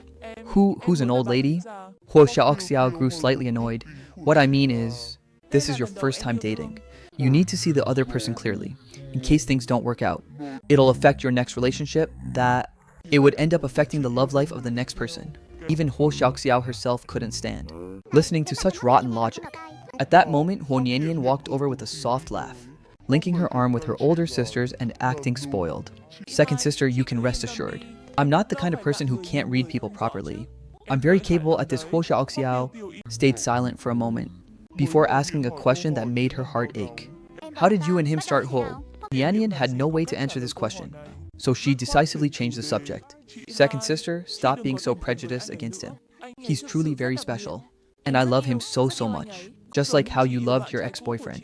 Who's an old lady? Huo Xiaoxiao grew slightly annoyed. What I mean is, this is your first time dating. You need to see the other person clearly, in case things don't work out. It'll affect your next relationship, that it would end up affecting the love life of the next person. Even Huo Xiaoxiao herself couldn't stand listening to such rotten logic. At that moment, Huo Nianian walked over with a soft laugh, linking her arm with her older sister's and acting spoiled. Second sister, you can rest assured. I'm not the kind of person who can't read people properly. I'm very capable at this. Huo Xiaoxiao stayed silent for a moment before asking a question that made her heart ache. How did you and him start? Huo Nianian had no way to answer this question, so she decisively changed the subject. Second sister, stop being so prejudiced against him. He's truly very special, and I love him so much. Just like how you loved your ex-boyfriend.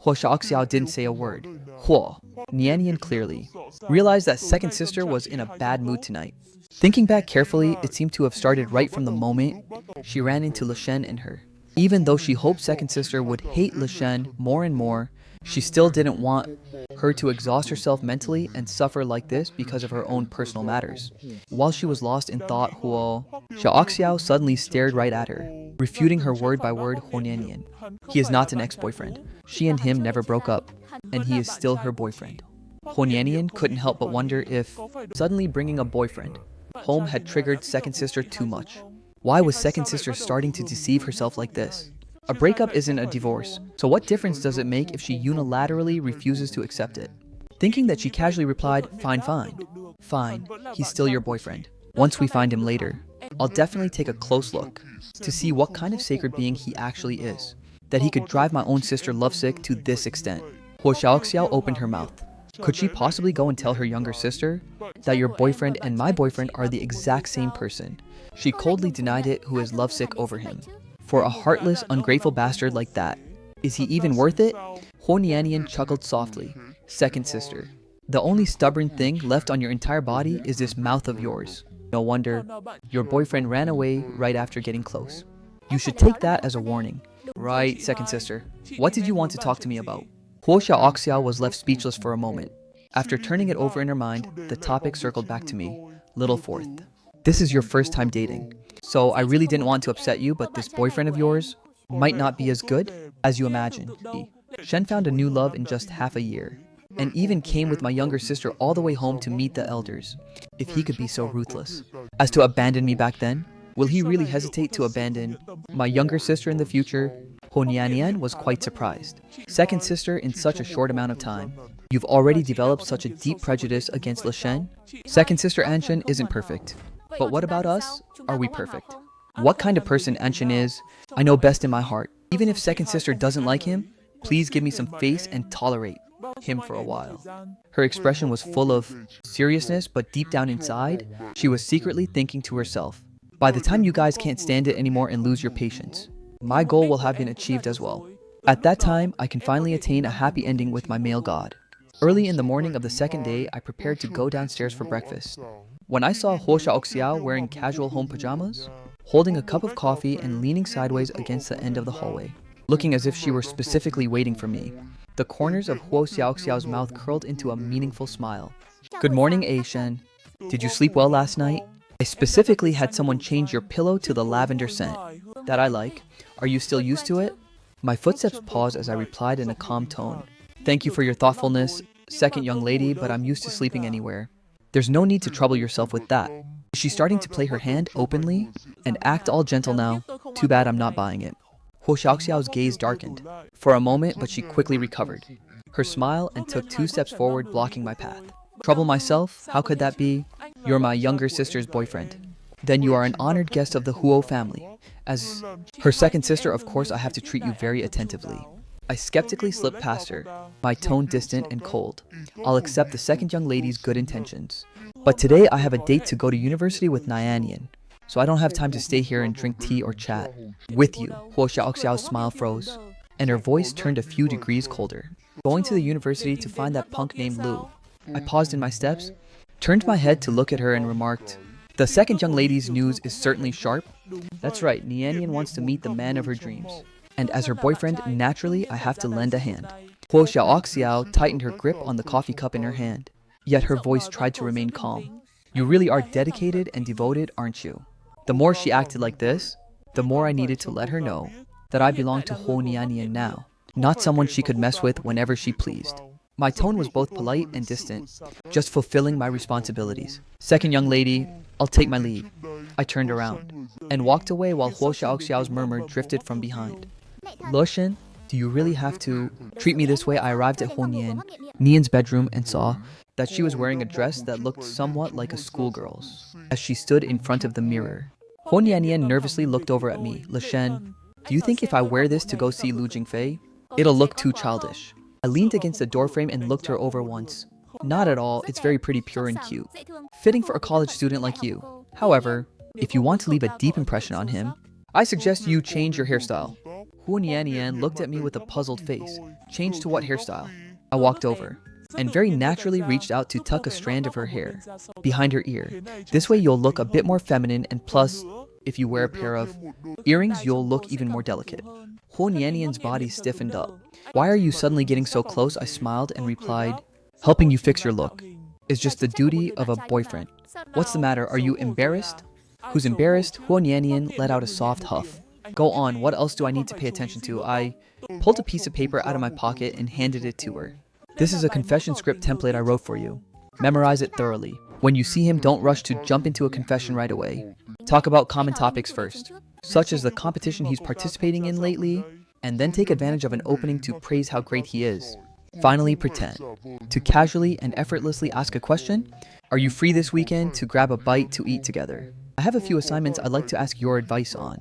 Huo Xiaoxiao didn't say a word. Huo Nianian clearly realized that second sister was in a bad mood tonight. Thinking back carefully, it seemed to have started right from the moment she ran into Le Shen and her. Even though she hoped second sister would hate Le Shen more and more, she still didn't want her to exhaust herself mentally and suffer like this because of her own personal matters. While she was lost in thought, Huo Xiaoxiao suddenly stared right at her, refuting her word by word. Huo Nianian. He is not an ex-boyfriend. She and him never broke up, and he is still her boyfriend. Huo Nianian couldn't help but wonder if suddenly bringing a boyfriend home had triggered second sister too much. Why was second sister starting to deceive herself like this? A breakup isn't a divorce, so what difference does it make if she unilaterally refuses to accept it? Thinking that, she casually replied, Fine, he's still your boyfriend. Once we find him later, I'll definitely take a close look to see what kind of sacred being he actually is, that he could drive my own sister lovesick to this extent. Huo Xiaoxiao opened her mouth. Could she possibly go and tell her younger sister that your boyfriend and my boyfriend are the exact same person? She coldly denied it. Who is lovesick over him? For a heartless, ungrateful bastard like that, is he even worth it? Huo Nianian chuckled softly. Second sister, the only stubborn thing left on your entire body is this mouth of yours. No wonder your boyfriend ran away right after getting close. You should take that as a warning. Right, second sister. What did you want to talk to me about? Huo Xiaoxiao was left speechless for a moment. After turning it over in her mind, the topic circled back to me. Little fourth. This is your first time dating. So I really didn't want to upset you, but this boyfriend of yours might not be as good as you imagine. Shen found a new love in just half a year, and even came with my younger sister all the way home to meet the elders. If he could be so ruthless as to abandon me back then, will he really hesitate to abandon my younger sister in the future? Huo Nianian was quite surprised. Second sister, in such a short amount of time, you've already developed such a deep prejudice against Le Shen? Second sister Anshen isn't perfect. But what about us? Are we perfect? What kind of person Anshen is, I know best in my heart. Even if second sister doesn't like him, please give me some face and tolerate him for a while. Her expression was full of seriousness, but deep down inside, she was secretly thinking to herself, by the time you guys can't stand it anymore and lose your patience, my goal will have been achieved as well. At that time, I can finally attain a happy ending with my male god. Early in the morning of the second day, I prepared to go downstairs for breakfast. When I saw Huo Xiaoxiao wearing casual home pajamas, holding a cup of coffee and leaning sideways against the end of the hallway, looking as if she were specifically waiting for me, the corners of Huo Xiaoxiao's mouth curled into a meaningful smile. Good morning, Aishen. Did you sleep well last night? I specifically had someone change your pillow to the lavender scent that I like. Are you still used to it? My footsteps paused as I replied in a calm tone. Thank you for your thoughtfulness, second young lady, but I'm used to sleeping anywhere. There's no need to trouble yourself with that. Is she starting to play her hand openly? And act all gentle now? Too bad I'm not buying it. Huo Xiaoxiao's gaze darkened for a moment, but she quickly recovered her smile and took 2 steps forward, blocking my path. Trouble myself? How could that be? You're my younger sister's boyfriend. Then you are an honored guest of the Huo family. As her second sister, of course, I have to treat you very attentively. I skeptically slipped past her, my tone distant and cold. I'll accept the second young lady's good intentions. But today I have a date to go to university with Nyanyan, so I don't have time to stay here and drink tea or chat. With you, Huo Xiaoxiao's smile froze, and her voice turned a few degrees colder. Going to the university to find that punk named Lu. I paused in my steps, turned my head to look at her and remarked, the second young lady's news is certainly sharp. That's right, Nyanyan wants to meet the man of her dreams. And as her boyfriend, naturally, I have to lend a hand. Huo Xiaoxiao tightened her grip on the coffee cup in her hand, yet her voice tried to remain calm. You really are dedicated and devoted, aren't you? The more she acted like this, the more I needed to let her know that I belong to Huo Nyanyan now, not someone she could mess with whenever she pleased. My tone was both polite and distant, just fulfilling my responsibilities. Second young lady, I'll take my leave. I turned around and walked away while Huo Xiaoxiao's murmur drifted from behind. Lushan, do you really have to treat me this way? I arrived at Nian's bedroom and saw that she was wearing a dress that looked somewhat like a schoolgirl's as she stood in front of the mirror. Nian nervously looked over at me. Lushan, do you think if I wear this to go see Lu Jingfei, it'll look too childish? I leaned against the doorframe and looked her over once. Not at all, it's very pretty, pure and cute. Fitting for a college student like you. However, if you want to leave a deep impression on him, I suggest you change your hairstyle. Huo Nian looked at me with a puzzled face. Change to what hairstyle? I walked over and very naturally reached out to tuck a strand of her hair behind her ear. This way you'll look a bit more feminine, and plus, if you wear a pair of earrings, you'll look even more delicate. Huo Nian's body stiffened up. Why are you suddenly getting so close? I smiled and replied, helping you fix your look is just the duty of a boyfriend. What's the matter? Are you embarrassed? Who's embarrassed? Huo Nian let out a soft huff. Go on, what else do I need to pay attention to? I pulled a piece of paper out of my pocket and handed it to her. This is a confession script template I wrote for you. Memorize it thoroughly. When you see him, don't rush to jump into a confession right away. Talk about common topics first, such as the competition he's participating in lately, and then take advantage of an opening to praise how great he is. Finally, pretend to casually and effortlessly ask a question. Are you free this weekend to grab a bite to eat together? I have a few assignments I'd like to ask your advice on.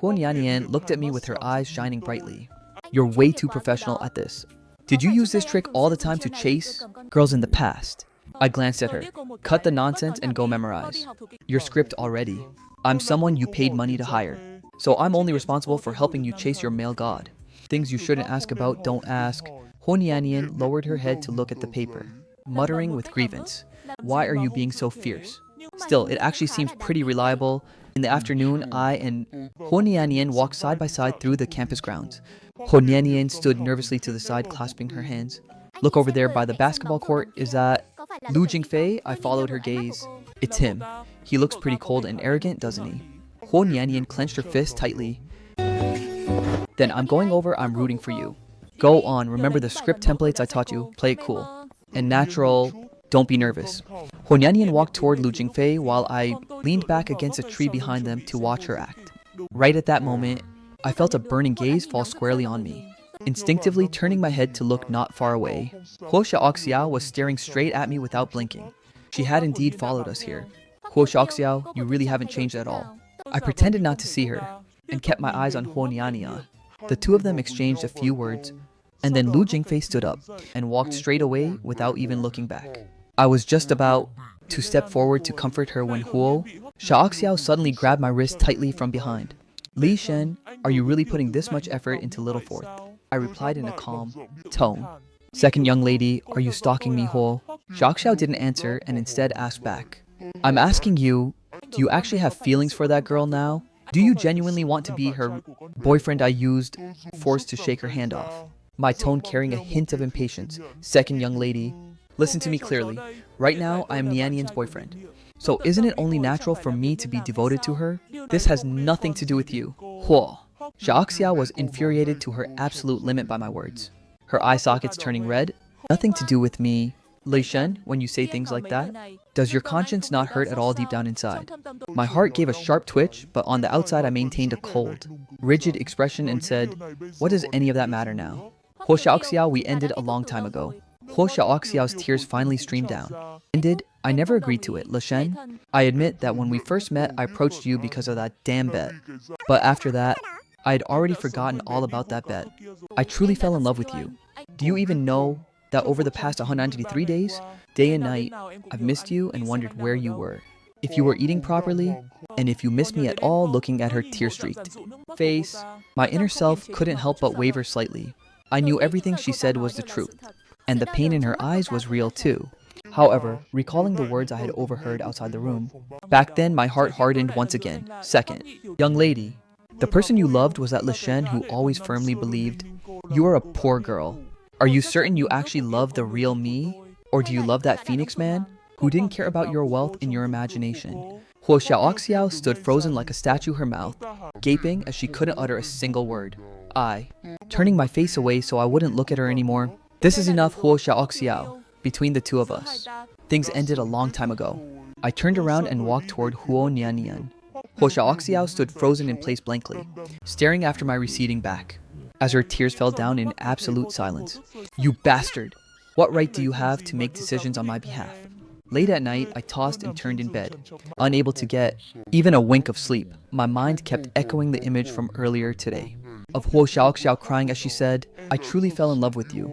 Huo Nian looked at me with her eyes shining brightly. You're way too professional at this. Did you use this trick all the time to chase girls in the past? I glanced at her. Cut the nonsense and go memorize your script already. I'm someone you paid money to hire, so I'm only responsible for helping you chase your male god. Things you shouldn't ask about, don't ask. Huo Nian lowered her head to look at the paper, muttering with grievance. Why are you being so fierce? Still, it actually seems pretty reliable. In the afternoon, I and Huo Nian walked side by side through the campus grounds. Huo Nian stood nervously to the side, clasping her hands. Look over there by the basketball court. Is that Lu Jingfei? I followed her gaze. It's him. He looks pretty cold and arrogant, doesn't he? Huo Nian clenched her fist tightly. Then I'm going over, I'm rooting for you. Go on, remember the script templates I taught you. Play it cool and natural. Don't be nervous. Huo Nian walked toward Lu Jingfei while I leaned back against a tree behind them to watch her act. Right at that moment, I felt a burning gaze fall squarely on me. Instinctively turning my head to look not far away, Huo Xiaoxiao was staring straight at me without blinking. She had indeed followed us here. Huo Xiaoxiao, you really haven't changed at all. I pretended not to see her and kept my eyes on Huo Nian. The two of them exchanged a few words, and then Lu Jingfei stood up and walked straight away without even looking back. I was just about to step forward to comfort her when Huo Xiaoxiao suddenly grabbed my wrist tightly from behind. Li Shen, are you really putting this much effort into Littleforth? I replied in a calm tone. Second young lady, are you stalking me, Huo? Xiao didn't answer and instead asked back. I'm asking you, do you actually have feelings for that girl now? Do you genuinely want to be her boyfriend I used force to shake her hand off? My tone carrying a hint of impatience. Second young lady, listen to me clearly. Right now, I am Nianian's boyfriend. So isn't it only natural for me to be devoted to her? This has nothing to do with you. Huo. Xiao was infuriated to her absolute limit by my words. Her eye sockets turning red. Nothing to do with me. Lei Shen, when you say things like that, does your conscience not hurt at all deep down inside? My heart gave a sharp twitch, but on the outside I maintained a cold, rigid expression and said, what does any of that matter now? Huo Xiaoxiao, we ended a long time ago. Huo Xiaoxiao's tears finally streamed down. Ended? I never agreed to it, Lei Shen. I admit that when we first met, I approached you because of that damn bet. But after that, I had already forgotten all about that bet. I truly fell in love with you. Do you even know that over the past 193 days, day and night, I've missed you and wondered where you were, if you were eating properly, and if you missed me at all looking at her tear-streaked face. My inner self couldn't help but waver slightly. I knew everything she said was the truth, and the pain in her eyes was real too. However, recalling the words I had overheard outside the room, back then my heart hardened once again. Second, young lady, the person you loved was that Lei Shen who always firmly believed, you are a poor girl. Are you certain you actually love the real me? Or do you love that Phoenix man who didn't care about your wealth in your imagination? Huo Xiaoxiao stood frozen like a statue, her mouth gaping as she couldn't utter a single word. I, turning my face away so I wouldn't look at her anymore. This is enough, Huo Xiaoxiao. Between the two of us, things ended a long time ago. I turned around and walked toward Huo Nianian. Huo Xiaoxiao stood frozen in place blankly, staring after my receding back, as her tears fell down in absolute silence. You bastard! What right do you have to make decisions on my behalf? Late at night, I tossed and turned in bed, unable to get even a wink of sleep. My mind kept echoing the image from earlier today, of Huo Xiaoxiao crying as she said, I truly fell in love with you.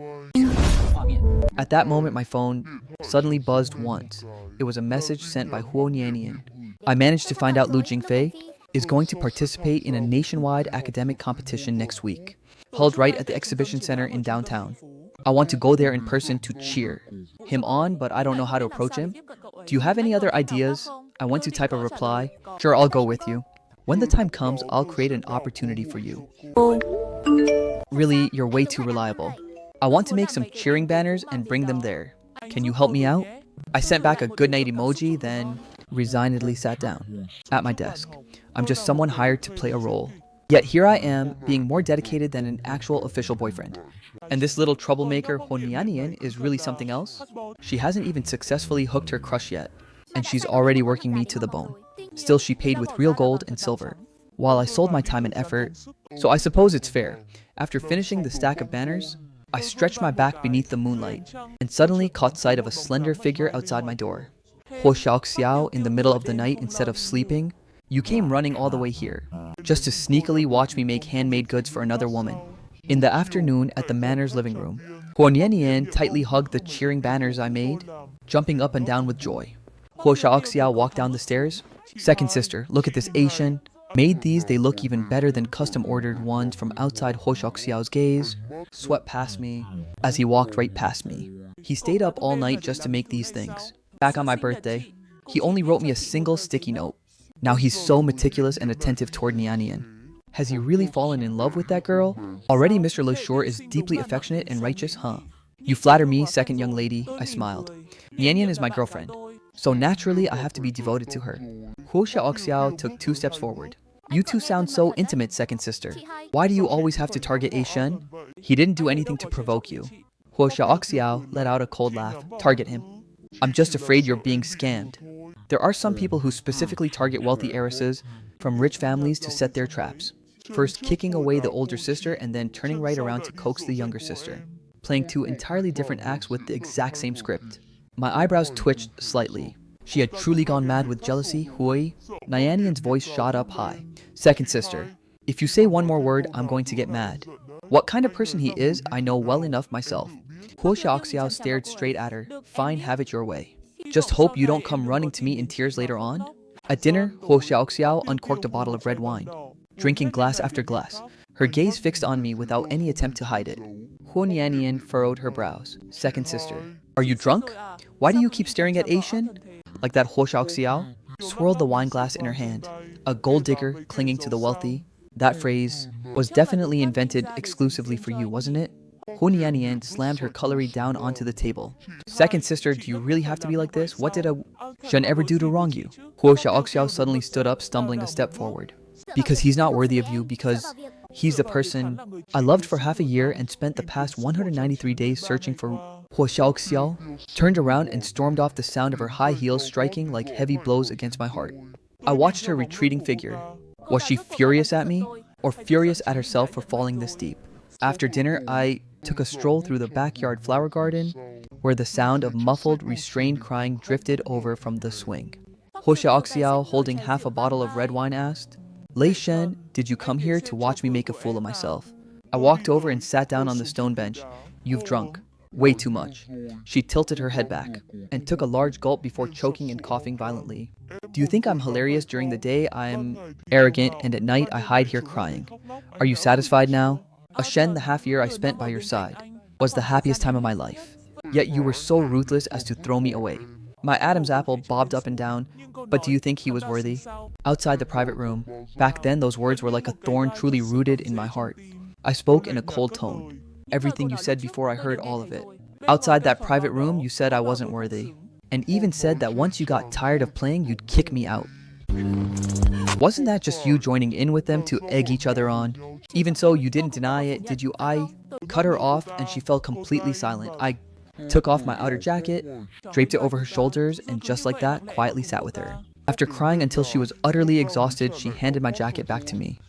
At that moment, my phone suddenly buzzed once. It was a message sent by Huo Nianian. I managed to find out Lu Jingfei is going to participate in a nationwide academic competition next week, held right at the exhibition center in downtown. I want to go there in person to cheer him on, but I don't know how to approach him. Do you have any other ideas? I want to type a reply. Sure, I'll go with you. When the time comes, I'll create an opportunity for you. Really, you're way too reliable. I want to make some cheering banners and bring them there. Can you help me out? I sent back a goodnight emoji, then resignedly sat down at my desk. I'm just someone hired to play a role. Yet here I am, being more dedicated than an actual official boyfriend. And this little troublemaker Honianian is really something else? She hasn't even successfully hooked her crush yet, and she's already working me to the bone. Still, she paid with real gold and silver, while I sold my time and effort. So I suppose it's fair. After finishing the stack of banners, I stretched my back beneath the moonlight, and suddenly caught sight of a slender figure outside my door. Huo Xiaoxiao, in the middle of the night, instead of sleeping, you came running all the way here, just to sneakily watch me make handmade goods for another woman. In the afternoon, at the manor's living room, Huo Nianian tightly hugged the cheering banners I made, jumping up and down with joy. Huo Xiaoxiao walked down the stairs. Second sister, look at this Asian. Made these, they look even better than custom-ordered ones from outside Huo Xiaoxiao's gaze. Swept past me as he walked right past me. He stayed up all night just to make these things. Back on my birthday, he only wrote me a single sticky note. Now he's so meticulous and attentive toward Nianian. Has he really fallen in love with that girl? Already Mr. Le Shore is deeply affectionate and righteous, huh? You flatter me, second young lady, I smiled. Nianian is my girlfriend, so naturally I have to be devoted to her. Huo Xiaoxiao took 2 steps forward. You two sound so intimate, second sister. Why do you always have to target A Shen? He didn't do anything to provoke you. Huo Xiaoxiao let out a cold laugh. Target him. I'm just afraid you're being scammed. There are some people who specifically target wealthy heiresses from rich families to set their traps. First kicking away the older sister and then turning right around to coax the younger sister. Playing 2 entirely different acts with the exact same script. My eyebrows twitched slightly. She had truly gone mad with jealousy, Hui. Nianian's voice shot up high. Second sister, if you say one more word, I'm going to get mad. What kind of person he is, I know well enough myself. Huo Xiaoxiao stared straight at her. Fine, have it your way. Just hope you don't come running to me in tears later on. At dinner, Huo Xiaoxiao uncorked a bottle of red wine, drinking glass after glass. her gaze fixed on me without any attempt to hide it. Huo Nianian furrowed her brows. Second sister. Are you drunk? Why do you keep staring at Asian? Like that Huo Xiao swirled the wine glass in her hand. A gold digger clinging to the wealthy. That phrase was definitely invented exclusively for you, wasn't it? Huo Nianian slammed her cutlery down onto the table. Second sister, do you really have to be like this? What did a Shen ever do to wrong you? Huo Xiao suddenly stood up, stumbling a step forward. Because he's not worthy of you, because he's the person I loved for half a year and spent the past 193 days searching for. Huo Xiao turned around and stormed off, the sound of her high heels striking like heavy blows against my heart. I watched her retreating figure. Was she furious at me, or furious at herself for falling this deep? After dinner, I took a stroll through the backyard flower garden, where the sound of muffled, restrained crying drifted over from the swing. Huo Xiao, holding half a bottle of red wine, asked, Lei Shen, did you come here to watch me make a fool of myself? I walked over and sat down on the stone bench. You've drunk. Way too much. She tilted her head back and took a large gulp before choking and coughing violently. Do you think I'm hilarious during the day? I'm arrogant, and at night I hide here crying. Are you satisfied now? A Shen, the half year I spent by your side, was the happiest time of my life. Yet you were so ruthless as to throw me away. My Adam's apple bobbed up and down, but do you think he was worthy? Outside the private room, back then those words were like a thorn truly rooted in my heart. I spoke in a cold tone. Everything you said before, I heard all of it. Outside that private room, you said I wasn't worthy, and even said that once you got tired of playing, you'd kick me out. Wasn't that just you joining in with them to egg each other on? Even so, you didn't deny it, did you? I cut her off, and she fell completely silent. I took off my outer jacket, draped it over her shoulders, and just like that, quietly sat with her. After crying until she was utterly exhausted, she handed my jacket back to me.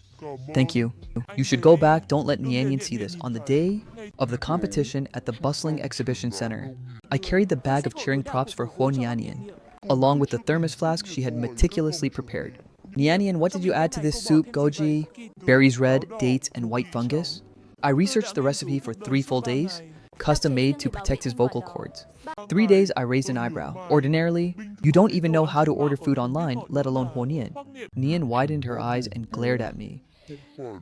Thank you. You should go back, don't let Nianian see this. On the day of the competition at the bustling exhibition center, I carried the bag of cheering props for Huo Nianian, along with the thermos flask she had meticulously prepared. Nianian, what did you add to this soup? Goji, berries red, dates, and white fungus? I researched the recipe for 3 full days, custom made to protect his vocal cords. 3 days I raised an eyebrow. Ordinarily, you don't even know how to order food online, let alone Huo Nian. Nian widened her eyes and glared at me.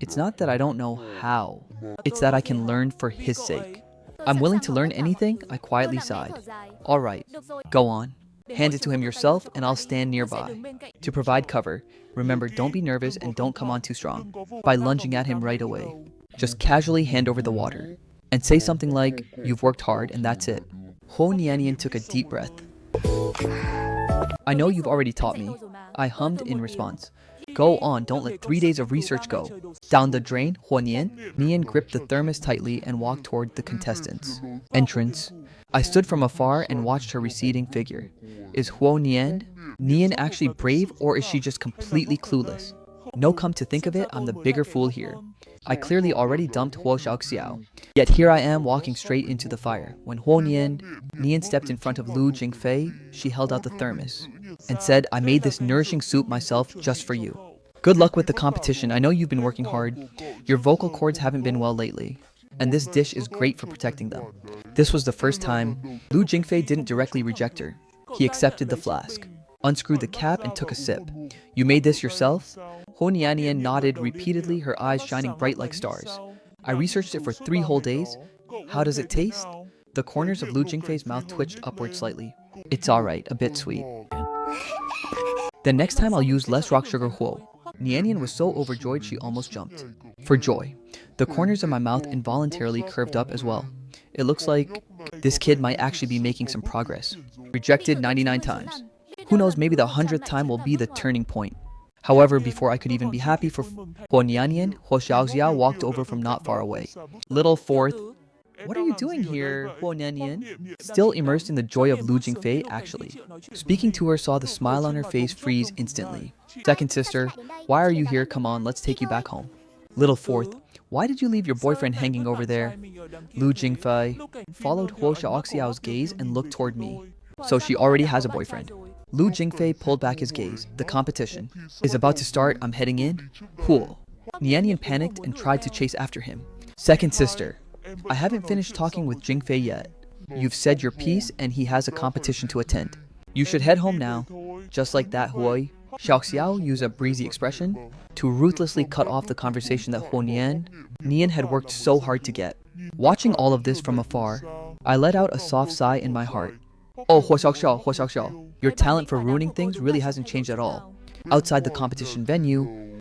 It's not that I don't know how, it's that I can learn for his sake. I'm willing to learn anything, I quietly sighed. All right, go on. Hand it to him yourself and I'll stand nearby to provide cover. Remember, don't be nervous and don't come on too strong by lunging at him right away. Just casually hand over the water and say something like, you've worked hard and that's it. Huo Nianian took a deep breath. I know you've already taught me. I hummed in response. Go on, don't let 3 days of research go. Down the drain, Huo Nian. Nian gripped the thermos tightly and walked toward the contestants' entrance. I stood from afar and watched her receding figure. Is Huo Nian actually brave, or is she just completely clueless? No, come to think of it, I'm the bigger fool here. I clearly already dumped Huo Xiao, yet here I am walking straight into the fire. When Huo Nian stepped in front of Lu Jingfei, she held out the thermos and said, I made this nourishing soup myself just for you. Good luck with the competition. I know you've been working hard. Your vocal cords haven't been well lately, and this dish is great for protecting them. This was the first time Lu Jingfei didn't directly reject her. He accepted the flask, unscrewed the cap, and took a sip. You made this yourself? Huo Nianian nodded repeatedly, her eyes shining bright like stars. I researched it for 3 whole days. How does it taste? The corners of Lu Jingfei's mouth twitched upward slightly. It's alright, a bit sweet. Then next time I'll use less rock sugar. Huo Nianian was so overjoyed she almost jumped for joy. The corners of my mouth involuntarily curved up as well. It looks like this kid might actually be making some progress. Rejected 99 times. Who knows, maybe the 100th time will be the turning point. However, before I could even be happy for Huo Nianian, Huo Xiao walked over from not far away. Little fourth, what are you doing here, Huo Nianian? Still immersed in the joy of Lu Jingfei, actually. Speaking to her, saw the smile on her face freeze instantly. Second sister, why are you here? Come on, let's take you back home. Little fourth, why did you leave your boyfriend hanging over there? Lu Jingfei followed Huo Xiao's gaze and looked toward me. So she already has a boyfriend. Lu Jingfei pulled back his gaze. The competition is about to start. I'm heading in. Huo Nianian panicked and tried to chase after him. Second sister, I haven't finished talking with Jingfei yet. You've said your piece and he has a competition to attend. You should head home now. Just like that, Huo. Xiao used a breezy expression to ruthlessly cut off the conversation that Nian had worked so hard to get. Watching all of this from afar, I let out a soft sigh in my heart. Oh, Huo Xiao, your talent for ruining things really hasn't changed at all. Outside the competition venue,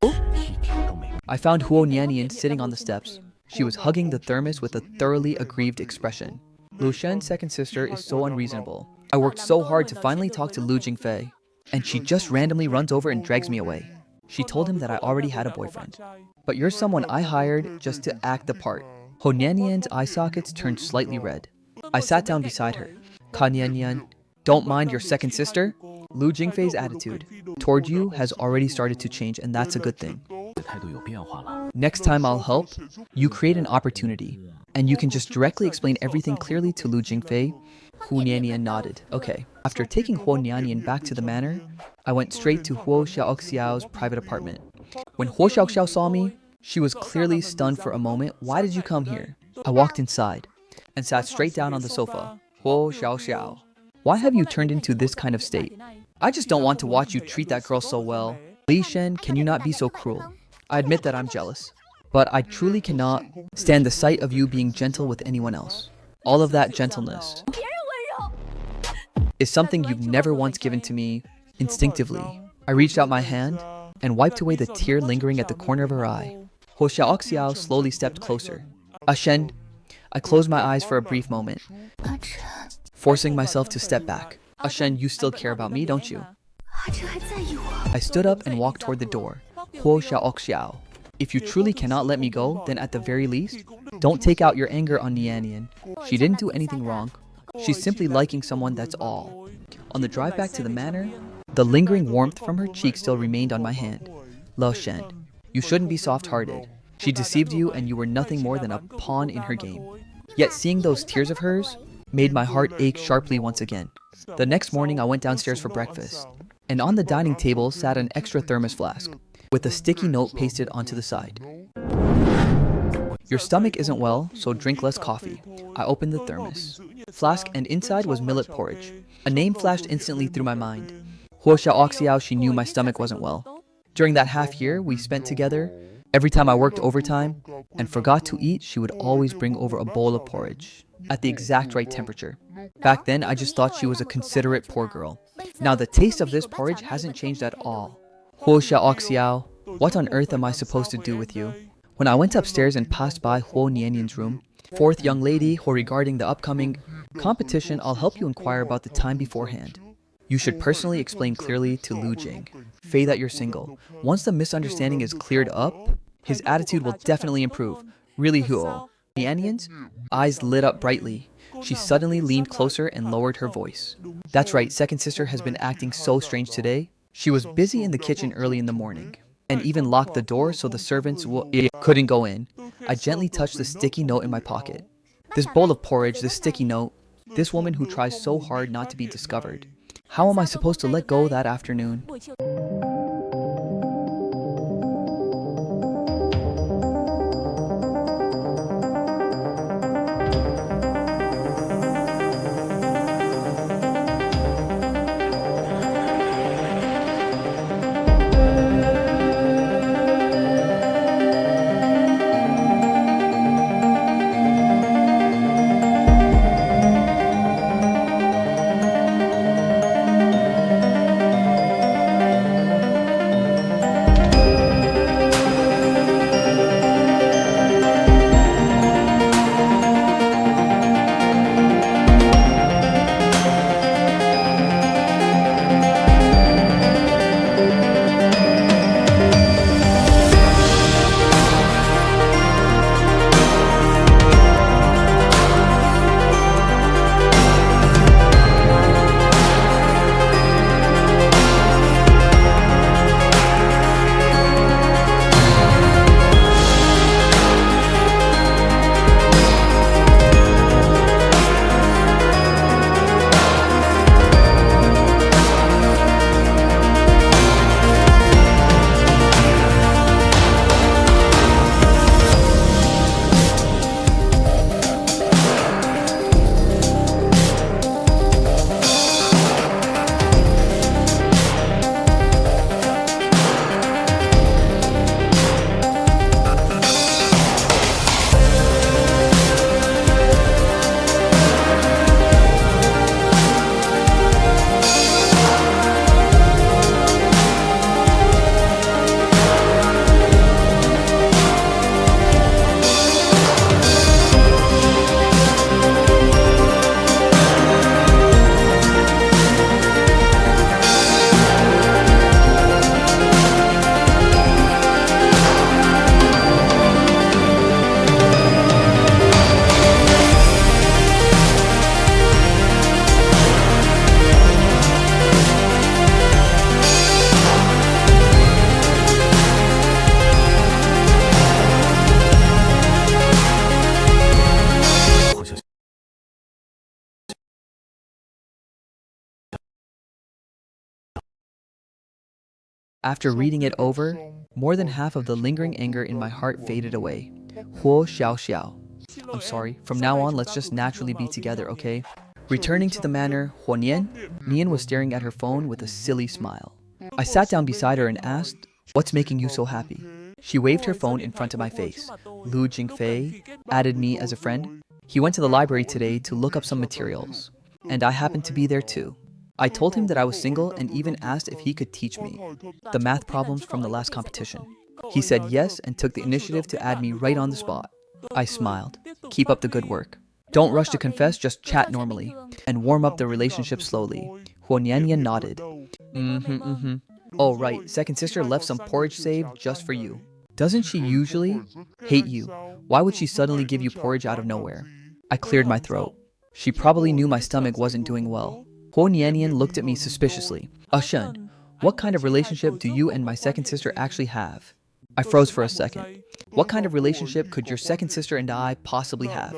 I found Huo Nianian sitting on the steps. She was hugging the thermos with a thoroughly aggrieved expression. Lu Shen's second sister is so unreasonable. I worked so hard to finally talk to Lu Jingfei, and she just randomly runs over and drags me away. She told him that I already had a boyfriend. But you're someone I hired just to act the part. Ho Nianian's eye sockets turned slightly red. I sat down beside her. Ka Nianian, don't mind your second sister? Lu Jingfei's attitude toward you has already started to change, and that's a good thing. Next time I'll help, you create an opportunity, and you can just directly explain everything clearly to Lu Jingfei. Hu Nianian nodded. Okay. After taking Huo Nianian back to the manor, I went straight to Huo Xiaoxiao's private apartment. When Huo Xiaoxiao saw me, she was clearly stunned for a moment. Why did you come here? I walked inside and sat straight down on the sofa. Huo Xiaoxiao, why have you turned into this kind of state? I just don't want to watch you treat that girl so well. Li Shen, can you not be so cruel? I admit that I'm jealous, but I truly cannot stand the sight of you being gentle with anyone else. All of that gentleness is something you've never once given to me instinctively. I reached out my hand and wiped away the tear lingering at the corner of her eye. Huo Xiaoxiao slowly stepped closer. Shen, I closed my eyes for a brief moment, forcing myself to step back. Shen, you still care about me, don't you? I stood up and walked toward the door. Huo Xiaoxiao, if you truly cannot let me go, then at the very least, don't take out your anger on Nianian. She didn't do anything wrong. She's simply liking someone, that's all. On the drive back to the manor, the lingering warmth from her cheek still remained on my hand. Lao Shen, you shouldn't be soft-hearted. She deceived you and you were nothing more than a pawn in her game. Yet seeing those tears of hers made my heart ache sharply once again. The next morning I went downstairs for breakfast, and on the dining table sat an extra thermos flask with a sticky note pasted onto the side. Your stomach isn't well, so drink less coffee. I opened the thermos flask and inside was millet porridge. A name flashed instantly through my mind. Huo Xiaoxiao, she knew my stomach wasn't well. During that half year we spent together, every time I worked overtime and forgot to eat, she would always bring over a bowl of porridge at the exact right temperature. Back then, I just thought she was a considerate poor girl. Now the taste of this porridge hasn't changed at all. Huo Xiaoxiao, what on earth am I supposed to do with you? When I went upstairs and passed by Huo Nianian's room, fourth young lady, who regarding the upcoming competition, I'll help you inquire about the time beforehand. You should personally explain clearly to Lu Jing Fei that you're single. Once the misunderstanding is cleared up, his attitude will definitely improve. Really, Huo? Nianian's eyes lit up brightly. She suddenly leaned closer and lowered her voice. That's right, second sister has been acting so strange today. She was busy in the kitchen early in the morning, and even locked the door so the servants couldn't go in. I gently touched the sticky note in my pocket. This bowl of porridge, this sticky note, this woman who tries so hard not to be discovered. How am I supposed to let go that afternoon? After reading it over, more than half of the lingering anger in my heart faded away. Huo xiao xiao. I'm sorry, from now on let's just naturally be together, okay? Returning to the manor, Huo Nian, Nian was staring at her phone with a silly smile. I sat down beside her and asked, "What's making you so happy?" She waved her phone in front of my face. Lu Jingfei added me as a friend. He went to the library today to look up some materials, and I happened to be there too. I told him that I was single and even asked if he could teach me the math problems from the last competition. He said yes and took the initiative to add me right on the spot. I smiled. Keep up the good work. Don't rush to confess, just chat normally and warm up the relationship slowly. Huo Nianyan nodded. Oh right, second sister left some porridge saved just for you. Doesn't she usually hate you? Why would she suddenly give you porridge out of nowhere? I cleared my throat. She probably knew my stomach wasn't doing well. Huo Nianyan looked at me suspiciously. Shen, what kind of relationship do you and my second sister actually have? I froze for a second. What kind of relationship could your second sister and I possibly have?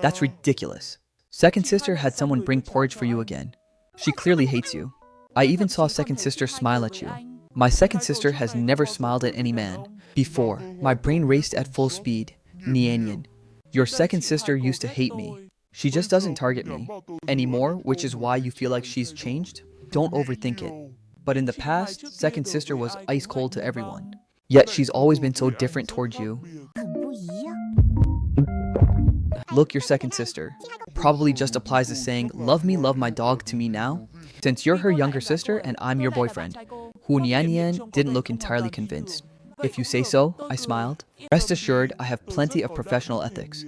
That's ridiculous. Second sister had someone bring porridge for you again. She clearly hates you. I even saw second sister smile at you. My second sister has never smiled at any man. Before, my brain raced at full speed. Nianyan, your second sister used to hate me. She just doesn't target me anymore, which is why you feel like she's changed. Don't overthink it. But in the past, second sister was ice cold to everyone. Yet she's always been so different towards you. Look, your second sister probably just applies the saying, "Love me, love my dog" to me now. Since you're her younger sister and I'm your boyfriend. Hu Nianyan didn't look entirely convinced. If you say so, I smiled. Rest assured, I have plenty of professional ethics.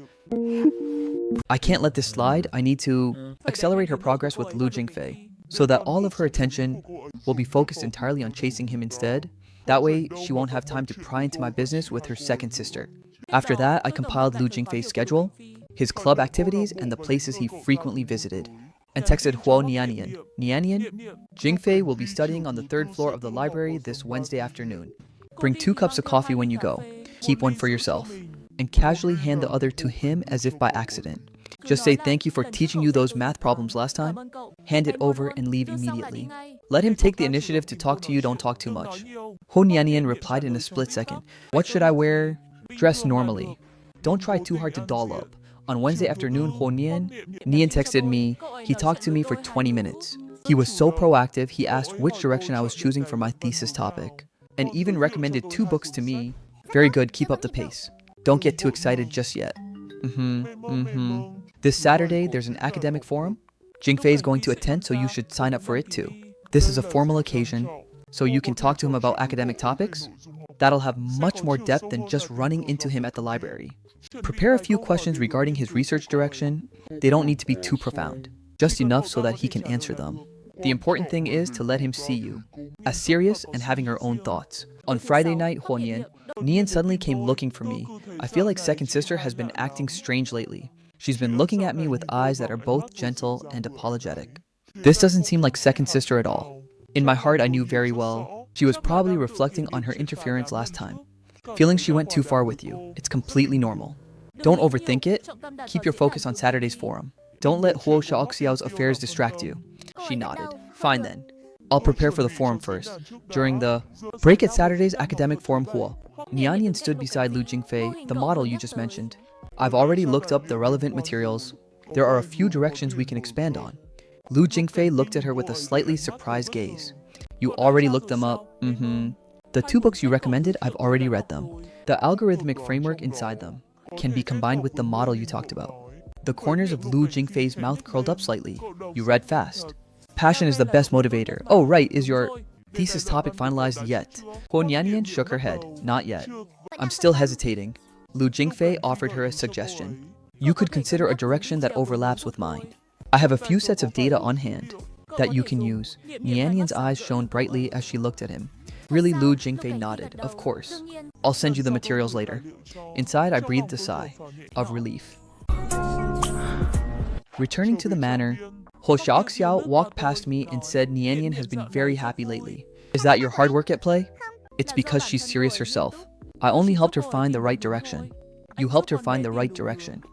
I can't let this slide. I need to accelerate her progress with Lu Jingfei, so that all of her attention will be focused entirely on chasing him instead. That way, she won't have time to pry into my business with her second sister. After that, I compiled Lu Jingfei's schedule, his club activities, and the places he frequently visited, and texted Huo Nianyan. Nianyan, Jingfei will be studying on the third floor of the library this Wednesday afternoon. Bring 2 cups of coffee when you go. Keep one for yourself. And casually hand the other to him as if by accident. Just say thank you for teaching you those math problems last time. Hand it over and leave immediately. Let him take the initiative to talk to you, don't talk too much. Ho Nianyan replied in a split second. What should I wear? Dress normally. Don't try too hard to doll up. On Wednesday afternoon, Nian texted me. He talked to me for 20 minutes. He was so proactive, he asked which direction I was choosing for my thesis topic, and even recommended 2 books to me. Very good, keep up the pace. Don't get too excited just yet. This Saturday, there's an academic forum. Jingfei is going to attend, so you should sign up for it too. This is a formal occasion, so you can talk to him about academic topics. That'll have much more depth than just running into him at the library. Prepare a few questions regarding his research direction. They don't need to be too profound, just enough so that he can answer them. The important thing is to let him see you as serious and having her own thoughts. On Friday night, Nian suddenly came looking for me. I feel like second sister has been acting strange lately. She's been looking at me with eyes that are both gentle and apologetic. This doesn't seem like second sister at all. In my heart, I knew very well she was probably reflecting on her interference last time. Feeling she went too far with you. It's completely normal. Don't overthink it. Keep your focus on Saturday's forum. Don't let Huo Shaoxiao's affairs distract you. She nodded. Fine then. I'll prepare for the forum first. During the break at Saturday's academic forum, Nianyan stood beside Lu Jingfei, the model you just mentioned. I've already looked up the relevant materials. There are a few directions we can expand on. Lu Jingfei looked at her with a slightly surprised gaze. You already looked them up? The 2 books you recommended, I've already read them. The algorithmic framework inside them can be combined with the model you talked about. The corners of Lu Jingfei's mouth curled up slightly. You read fast. Passion is the best motivator. Oh right, is your thesis topic finalized yet? Huo Nianyan shook her head. Not yet. I'm still hesitating. Lu Jingfei offered her a suggestion. You could consider a direction that overlaps with mine. I have a few sets of data on hand that you can use. Nianyan's eyes shone brightly as she looked at him. Really, Lu Jingfei nodded. Of course. I'll send you the materials later. Inside, I breathed a sigh of relief. Returning to the manor, Ho Xiaoxiao walked past me and said Nianyan has been very happy lately. Is that your hard work at play? It's because she's serious herself. I only helped her find the right direction. You helped her find the right direction.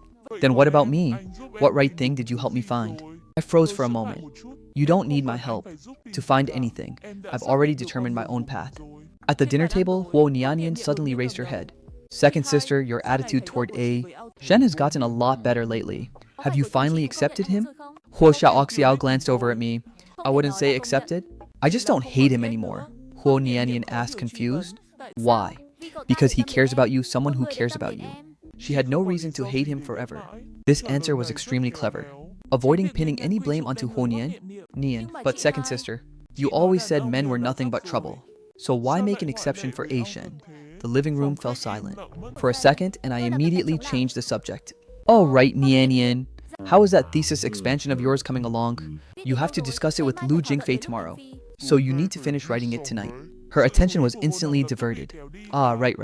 Then what about me? What right thing did you help me find? I froze for a moment. You don't need my help to find anything. I've already determined my own path. At the dinner table, Huo Nianyan suddenly raised her head. Second sister, your attitude toward A. Shen has gotten a lot better lately. Have you finally accepted him? Huo Xiaoxiao glanced over at me. I wouldn't say accepted. I just don't hate him anymore. Huo Nianyan asked, confused. Why? Because he cares about you, someone who cares about you. She had no reason to hate him forever. This answer was extremely clever, avoiding pinning any blame onto Huo Nian. But second sister, you always said men were nothing but trouble. So why make an exception for A Shen? The living room fell silent for a second, and I immediately changed the subject. All right, Nian. How is that thesis expansion of yours coming along? You have to discuss it with Lu Jingfei tomorrow, so you need to finish writing it tonight. Her attention was instantly diverted. Ah, right.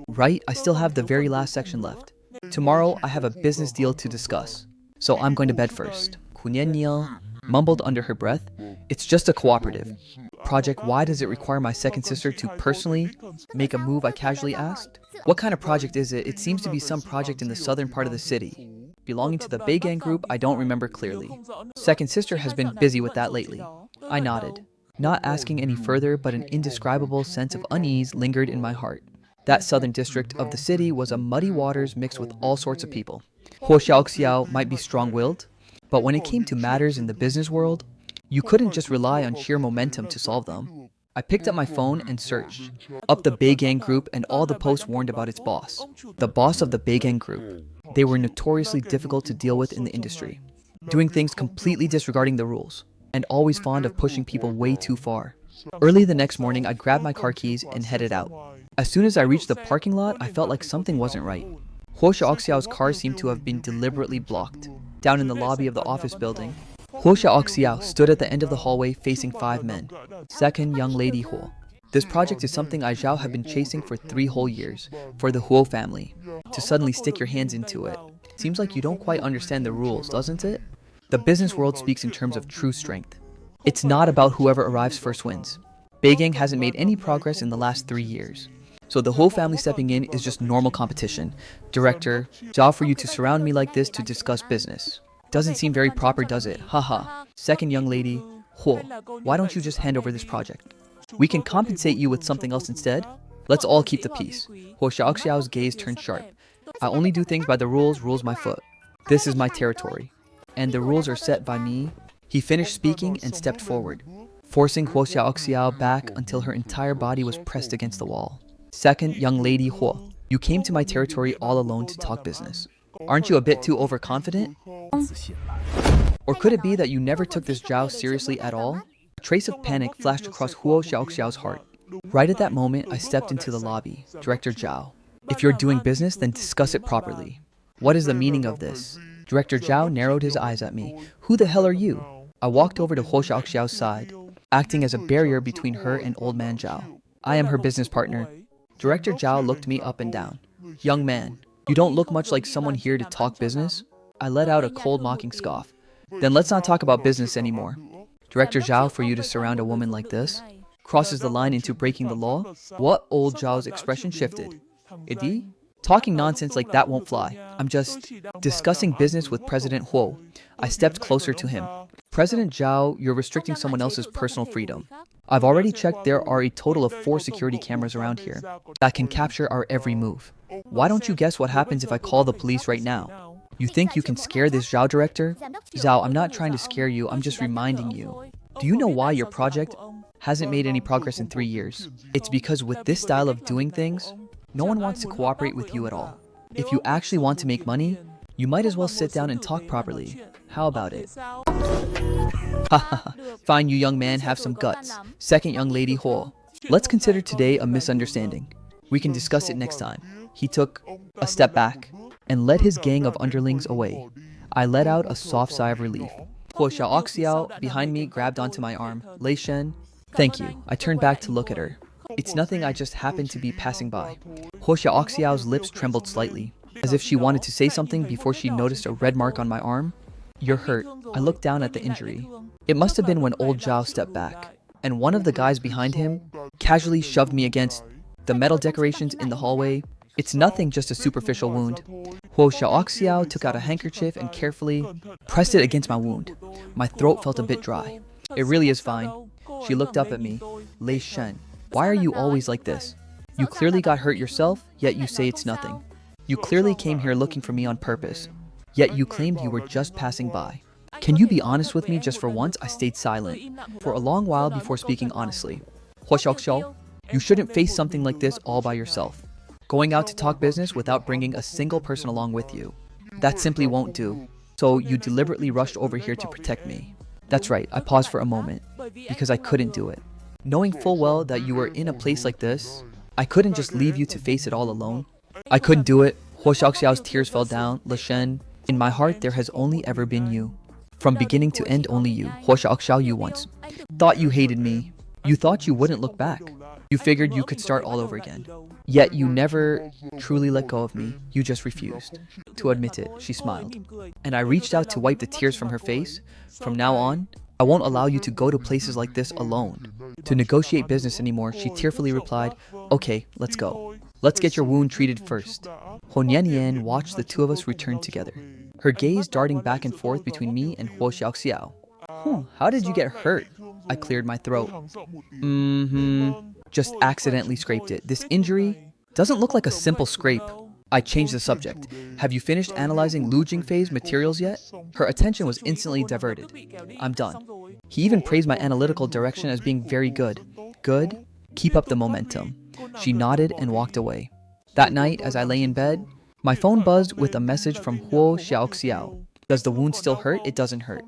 Right, I still have the very last section left. Tomorrow, I have a business deal to discuss, so I'm going to bed first. Kunyan Niel mumbled under her breath. It's just a cooperative project. Why does it require my second sister to personally make a move? I casually asked. What kind of project is it? It seems to be some project in the southern part of the city, belonging to the Beigang group. I don't remember clearly. Second sister has been busy with that lately. I nodded, not asking any further, but an indescribable sense of unease lingered in my heart. That southern district of the city was a muddy waters mixed with all sorts of people. Huo Xiaoxiao might be strong-willed, but when it came to matters in the business world, you couldn't just rely on sheer momentum to solve them. I picked up my phone and searched up the Beigang group, and all the posts warned about its boss. The boss of the Beigang group. They were notoriously difficult to deal with in the industry, doing things completely disregarding the rules, and always fond of pushing people way too far. Early the next morning, I grabbed my car keys and headed out. As soon as I reached the parking lot, I felt like something wasn't right. Huo Xiaoxiao's car seemed to have been deliberately blocked. Down in the lobby of the office building, Huo Xiaoxiao stood at the end of the hallway facing 5 men. Second, young lady Huo. This project is something I Zhao have been chasing for 3 whole years, for the Huo family. To suddenly stick your hands into it. Seems like you don't quite understand the rules, doesn't it? The business world speaks in terms of true strength. It's not about whoever arrives first wins. Beigang hasn't made any progress in the last 3 years. So the whole family stepping in is just normal competition. Director, Zhao, for you to surround me like this to discuss business. Doesn't seem very proper, does it? Haha. Second young lady, Huo, why don't you just hand over this project? We can compensate you with something else instead. Let's all keep the peace. Huo Xiaoxiao's gaze turned sharp. I only do things by the rules my foot. This is my territory, and the rules are set by me. He finished speaking and stepped forward, forcing Huo Xiaoxiao back until her entire body was pressed against the wall. Second, young lady Huo, you came to my territory all alone to talk business. Aren't you a bit too overconfident? Or could it be that you never took this Zhao seriously at all? A trace of panic flashed across Huo Xiaoxiao's heart. Right at that moment, I stepped into the lobby. Director Zhao, if you're doing business, then discuss it properly. What is the meaning of this? Director Zhao narrowed his eyes at me. Who the hell are you? I walked over to Huo Xiaoxiao's side, acting as a barrier between her and old man Zhao. I am her business partner. Director Zhao looked me up and down. Young man, you don't look much like someone here to talk business. I let out a cold mocking scoff. Then let's not talk about business anymore. Director Zhao, for you to surround a woman like this crosses the line into breaking the law? What? Old Zhao's expression shifted. Idi? Talking nonsense like that won't fly. I'm just discussing business with President Huo. I stepped closer to him. President Zhao, you're restricting someone else's personal freedom. I've already checked, there are a total of 4 security cameras around here that can capture our every move. Why don't you guess what happens if I call the police right now? You think you can scare this Zhao director? Zhao, I'm not trying to scare you, I'm just reminding you. Do you know why your project hasn't made any progress in 3 years? It's because with this style of doing things, no one wants to cooperate with you at all. If you actually want to make money, you might as well sit down and talk properly. How about it? Haha, fine, you young man, have some guts. Second young lady Huo, let's consider today a misunderstanding. We can discuss it next time. He took a step back and led his gang of underlings away. I let out a soft sigh of relief. Huo Xiaoxiao, behind me, grabbed onto my arm. Lei Shen, thank you. I turned back to look at her. It's nothing, I just happened to be passing by. Huo Xiaoxiao's lips trembled slightly, as if she wanted to say something before she noticed a red mark on my arm. You're hurt. I looked down at the injury. It must have been when old Zhao stepped back, and one of the guys behind him casually shoved me against the metal decorations in the hallway. It's nothing, just a superficial wound. Huo Xiaoxiao took out a handkerchief and carefully pressed it against my wound. My throat felt a bit dry. It really is fine. She looked up at me. Lei Shen, Why are you always like this? You clearly got hurt yourself, yet you say it's nothing. You clearly came here looking for me on purpose, yet you claimed you were just passing by. Can you be honest with me just for once? I stayed silent for a long while before speaking honestly. Huo Xiaoxiao, you shouldn't face something like this all by yourself. Going out to talk business without bringing a single person along with you. That simply won't do. So you deliberately rushed over here to protect me. That's right, I paused for a moment, because I couldn't do it. Knowing full well that you were in a place like this, I couldn't just leave you to face it all alone. I couldn't do it. Huo Xiaoxiao's tears fell down. Le Shen, in my heart there has only ever been you. From beginning to end only you. Huo Xiaoxiao, you once thought you hated me. You thought you wouldn't look back. You figured you could start all over again. Yet you never truly let go of me. You just refused to admit it. She smiled. And I reached out to wipe the tears from her face. From now on, I won't allow you to go to places like this alone. To negotiate business anymore, she tearfully replied, okay, let's go. Let's get your wound treated first. Huo Nianyan watched the two of us return together, her gaze darting back and forth between me and Huo Xiaoxiao. How did you get hurt? I cleared my throat. Just accidentally scraped it. This injury doesn't look like a simple scrape. I changed the subject. Have you finished analyzing Lu Jingfei's materials yet? Her attention was instantly diverted. I'm done. He even praised my analytical direction as being very good. Good? Keep up the momentum. She nodded and walked away. That night, as I lay in bed, my phone buzzed with a message from Huo Xiaoxiao. Does the wound still hurt? It doesn't hurt.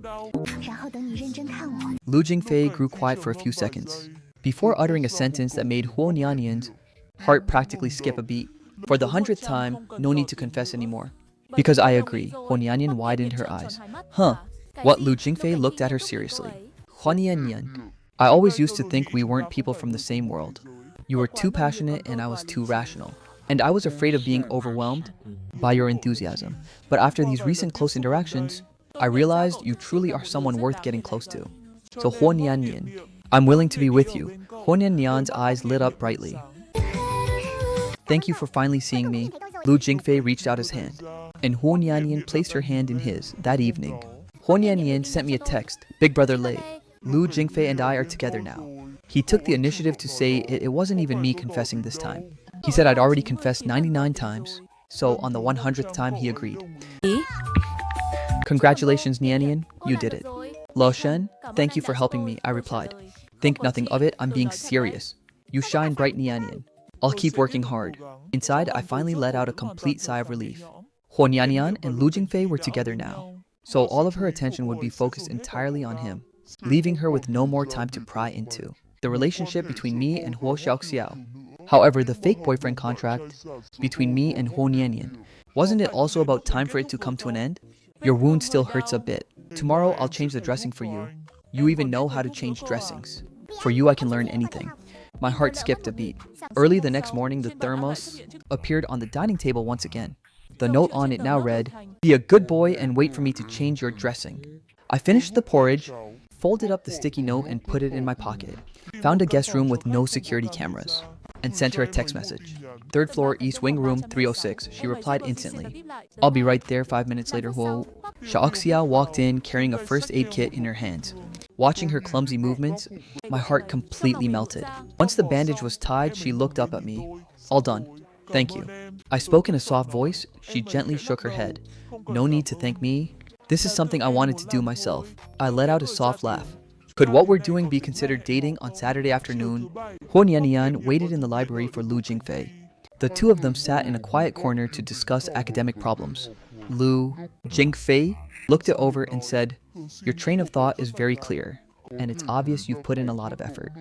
Lu Jingfei grew quiet for a few seconds, before uttering a sentence that made Huo Nianyan's heart practically skip a beat. For the 100th time, no need to confess anymore. Because I agree. Huo Nianyan widened her eyes. What? Lu Jingfei looked at her seriously. Huo Nianyan, I always used to think we weren't people from the same world. You were too passionate and I was too rational. And I was afraid of being overwhelmed by your enthusiasm. But after these recent close interactions, I realized you truly are someone worth getting close to. So Huo Nianyan, I'm willing to be with you. Huo Nianyan's eyes lit up brightly. Thank you for finally seeing me. Lu Jingfei reached out his hand, and Huo Nianyan placed her hand in his that evening. Huo Nianyan sent me a text. Big brother Lei, Lu Jingfei and I are together now. He took the initiative to say it wasn't even me confessing this time. He said I'd already confessed 99 times, so on the 100th time he agreed. Congratulations, Nianyan, you did it. Lo Shen, thank you for helping me, I replied. Think nothing of it, I'm being serious. You shine bright, Nianyan. I'll keep working hard. Inside, I finally let out a complete sigh of relief. Huo Nianyan and Lu Jingfei were together now, so all of her attention would be focused entirely on him, leaving her with no more time to pry into the relationship between me and Huo Xiaoxiao. However, the fake boyfriend contract between me and Huo Nianyan, wasn't it also about time for it to come to an end? Your wound still hurts a bit. Tomorrow I'll change the dressing for you. You even know how to change dressings. For you I can learn anything. My heart skipped a beat. Early the next morning, the thermos appeared on the dining table once again. The note on it now read, be a good boy and wait for me to change your dressing. I finished the porridge, folded up the sticky note and put it in my pocket, found a guest room with no security cameras, and sent her a text message. 3rd floor, East Wing Room 306. She replied instantly. I'll be right there. 5 minutes later, Huo Xiaoxiao walked in carrying a first aid kit in her hands. Watching her clumsy movements, my heart completely melted. Once the bandage was tied, she looked up at me. All done. Thank you. I spoke in a soft voice. She gently shook her head. No need to thank me. This is something I wanted to do myself. I let out a soft laugh. Could what we're doing be considered dating on Saturday afternoon? Huo Nianyan waited in the library for Lu Jingfei. The two of them sat in a quiet corner to discuss academic problems. Lu Jingfei looked it over and said, your train of thought is very clear, and it's obvious you've put in a lot of effort.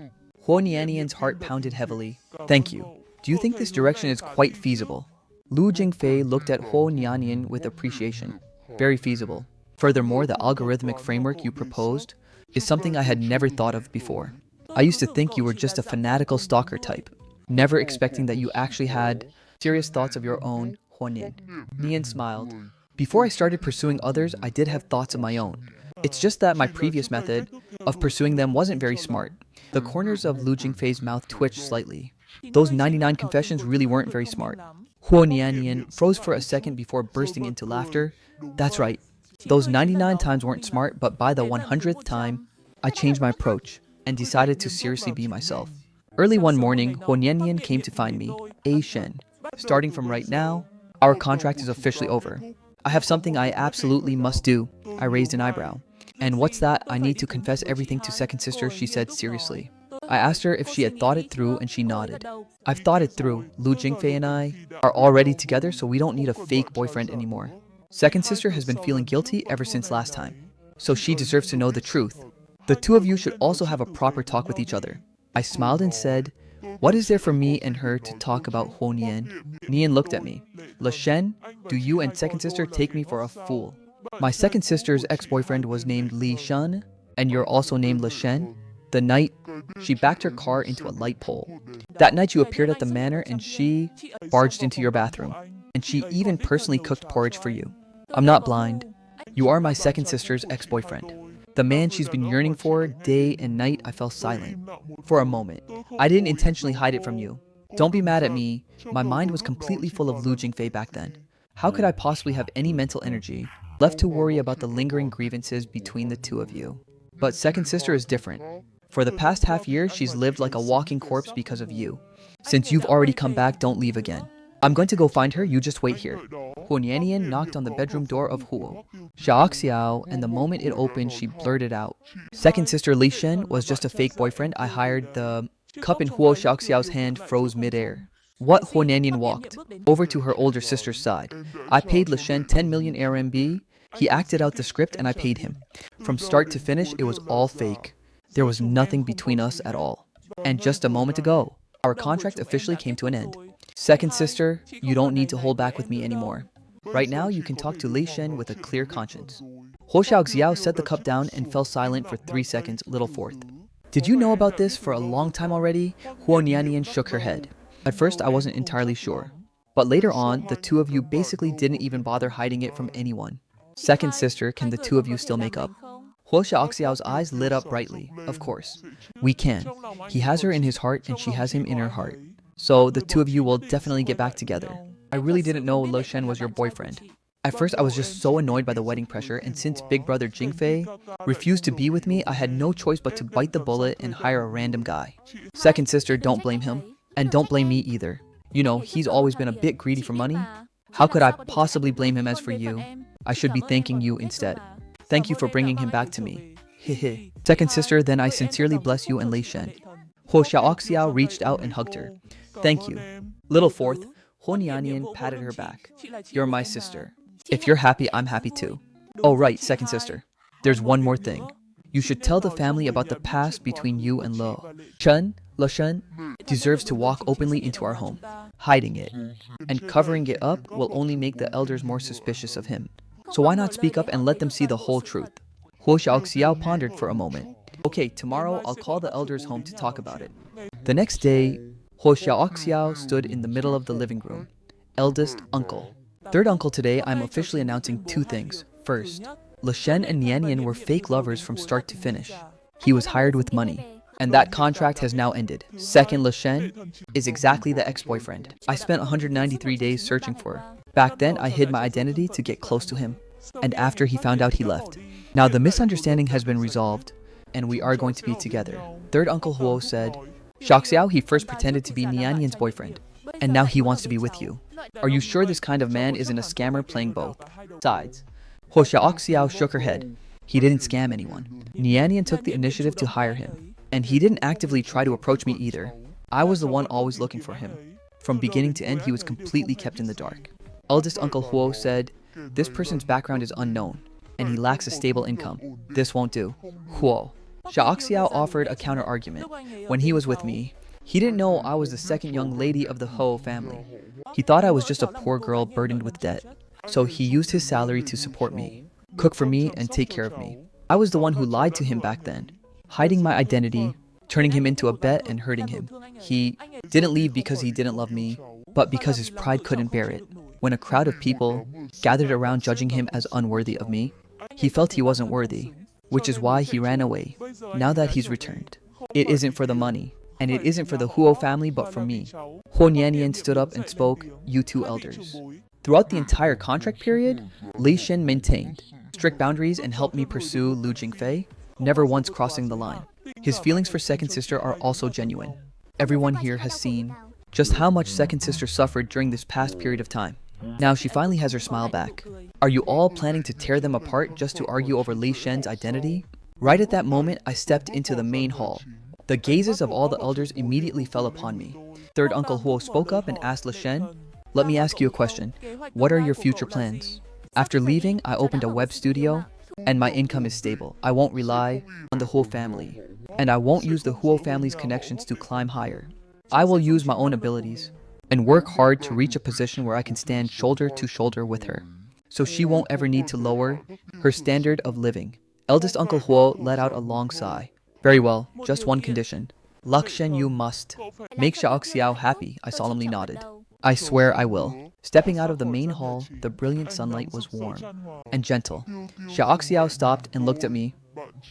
Huo Nianyan's heart pounded heavily. Thank you. Do you think this direction is quite feasible? Lu Jingfei looked at Huo Nianyan with appreciation. Very feasible. Furthermore, the algorithmic framework you proposed is something I had never thought of before. I used to think you were just a fanatical stalker type, never expecting that you actually had serious thoughts of your own. Huo Nian smiled. Before I started pursuing others, I did have thoughts of my own. It's just that my previous method of pursuing them wasn't very smart. The corners of Lu Jingfei's mouth twitched slightly. Those 99 confessions really weren't very smart. Huo Nianyan froze for a second before bursting into laughter. That's right. Those 99 times weren't smart, but by the 100th time, I changed my approach and decided to seriously be myself. Early one morning, Huonianian came to find me, A Shen. Starting from right now, our contract is officially over. I have something I absolutely must do. I raised an eyebrow. And what's that? I need to confess everything to second sister, she said seriously. I asked her if she had thought it through and she nodded. I've thought it through. Lu Jingfei and I are already together, so we don't need a fake boyfriend anymore. Second sister has been feeling guilty ever since last time, so she deserves to know the truth. The two of you should also have a proper talk with each other. I smiled and said, what is there for me and her to talk about, Huo Nian? Nian looked at me. Le Shen, do you and second sister take me for a fool? My second sister's ex-boyfriend was named Li Shen, and you're also named Le Shen? The night she backed her car into a light pole. That night you appeared at the manor and she barged into your bathroom. And she even personally cooked porridge for you. I'm not blind. You are my second sister's ex-boyfriend. The man she's been yearning for day and night. I fell silent. For a moment. I didn't intentionally hide it from you. Don't be mad at me. My mind was completely full of Lu Jingfei back then. How could I possibly have any mental energy left to worry about the lingering grievances between the two of you? But second sister is different. For the past half year, she's lived like a walking corpse because of you. Since you've already come back, don't leave again. I'm going to go find her, you just wait here. Huonianian knocked on the bedroom door of Huo Xiaoxiao, and the moment it opened, she blurted out. Second sister Li Shen was just a fake boyfriend I hired. The cup in Huo Xiaoxiao's hand froze midair. What? Huonianian walked over to her older sister's side. I paid Li Shen 10 million RMB. He acted out the script and I paid him. From start to finish, it was all fake. There was nothing between us at all. And just a moment ago, our contract officially came to an end. Second sister, you don't need to hold back with me anymore. Right now, you can talk to Li Shen with a clear conscience. Huo Xiaoxiao set the cup down and fell silent for 3 seconds, little fourth. Did you know about this for a long time already? Huo Nianian shook her head. At first, I wasn't entirely sure. But later on, the two of you basically didn't even bother hiding it from anyone. Second sister, can the two of you still make up? Huo Xiaoxiao's eyes lit up brightly. Of course. We can. He has her in his heart and she has him in her heart. So the two of you will definitely get back together. I really didn't know Lo Shen was your boyfriend. At first I was just so annoyed by the wedding pressure, and since big brother Jingfei refused to be with me, I had no choice but to bite the bullet and hire a random guy. Second sister, don't blame him. And don't blame me either. You know, he's always been a bit greedy for money. How could I possibly blame him? As for you, I should be thanking you instead. Thank you for bringing him back to me. Hehe. Second sister, then I sincerely bless you and Lei Shen. Huo Xiaoxiao reached out and hugged her. Thank you. Little fourth, Huonianian patted her back. You're my sister. If you're happy, I'm happy too. Oh right, second sister. There's one more thing. You should tell the family about the past between you and Lo Shen deserves to walk openly into our home. Hiding it and covering it up will only make the elders more suspicious of him. So why not speak up and let them see the whole truth? Huo Xiaoxiao pondered for a moment. Okay, tomorrow I'll call the elders home to talk about it. The next day, Huo Xiaoxiao stood in the middle of the living room. Eldest uncle. Third uncle, today I'm officially announcing 2 things. First, Le Shen and Nianian were fake lovers from start to finish. He was hired with money, and that contract has now ended. Second, Le Shen is exactly the ex-boyfriend I spent 193 days searching for. Back then, I hid my identity to get close to him, and after he found out, he left. Now the misunderstanding has been resolved, and we are going to be together. Third uncle Huo said, Xiaoxiao, he first pretended to be Nianian's boyfriend, and now he wants to be with you. Are you sure this kind of man isn't a scammer playing both sides? Huo Xiaoxiao shook her head. He didn't scam anyone. Nianian took the initiative to hire him, and he didn't actively try to approach me either. I was the one always looking for him. From beginning to end, he was completely kept in the dark. Eldest uncle Huo said, this person's background is unknown, and he lacks a stable income. This won't do. Huo Xiaoxiao offered a counter-argument. When he was with me, he didn't know I was the second young lady of the Ho family. He thought I was just a poor girl burdened with debt. So he used his salary to support me, cook for me, and take care of me. I was the one who lied to him back then, hiding my identity, turning him into a bet, and hurting him. He didn't leave because he didn't love me, but because his pride couldn't bear it. When a crowd of people gathered around judging him as unworthy of me, he felt he wasn't worthy, which is why he ran away. Now that he's returned, it isn't for the money, and it isn't for the Huo family, but for me. Huonianian stood up and spoke, you two elders. Throughout the entire contract period, Li Shen maintained strict boundaries and helped me pursue Lu Jingfei, never once crossing the line. His feelings for second sister are also genuine. everyone here has seen just how much second sister suffered during this past period of time. Now she finally has her smile back. Are you all planning to tear them apart just to argue over Lei Shen's identity? Right at that moment, I stepped into the main hall. The gazes of all the elders immediately fell upon me. Third Uncle Huo spoke up and asked Lei Shen, "Let me ask you a question. What are your future plans?" After leaving, I opened a web studio, and my income is stable. I won't rely on the Huo family, and I won't use the Huo family's connections to climb higher. I will use my own abilities and work hard to reach a position where I can stand shoulder to shoulder with her, so she won't ever need to lower her standard of living. Eldest Uncle Huo let out a long sigh. Very well, just one condition. Lakshen, you must make Xiao happy, I solemnly nodded. I swear I will. Stepping out of the main hall, the brilliant sunlight was warm and gentle. Xiao stopped and looked at me.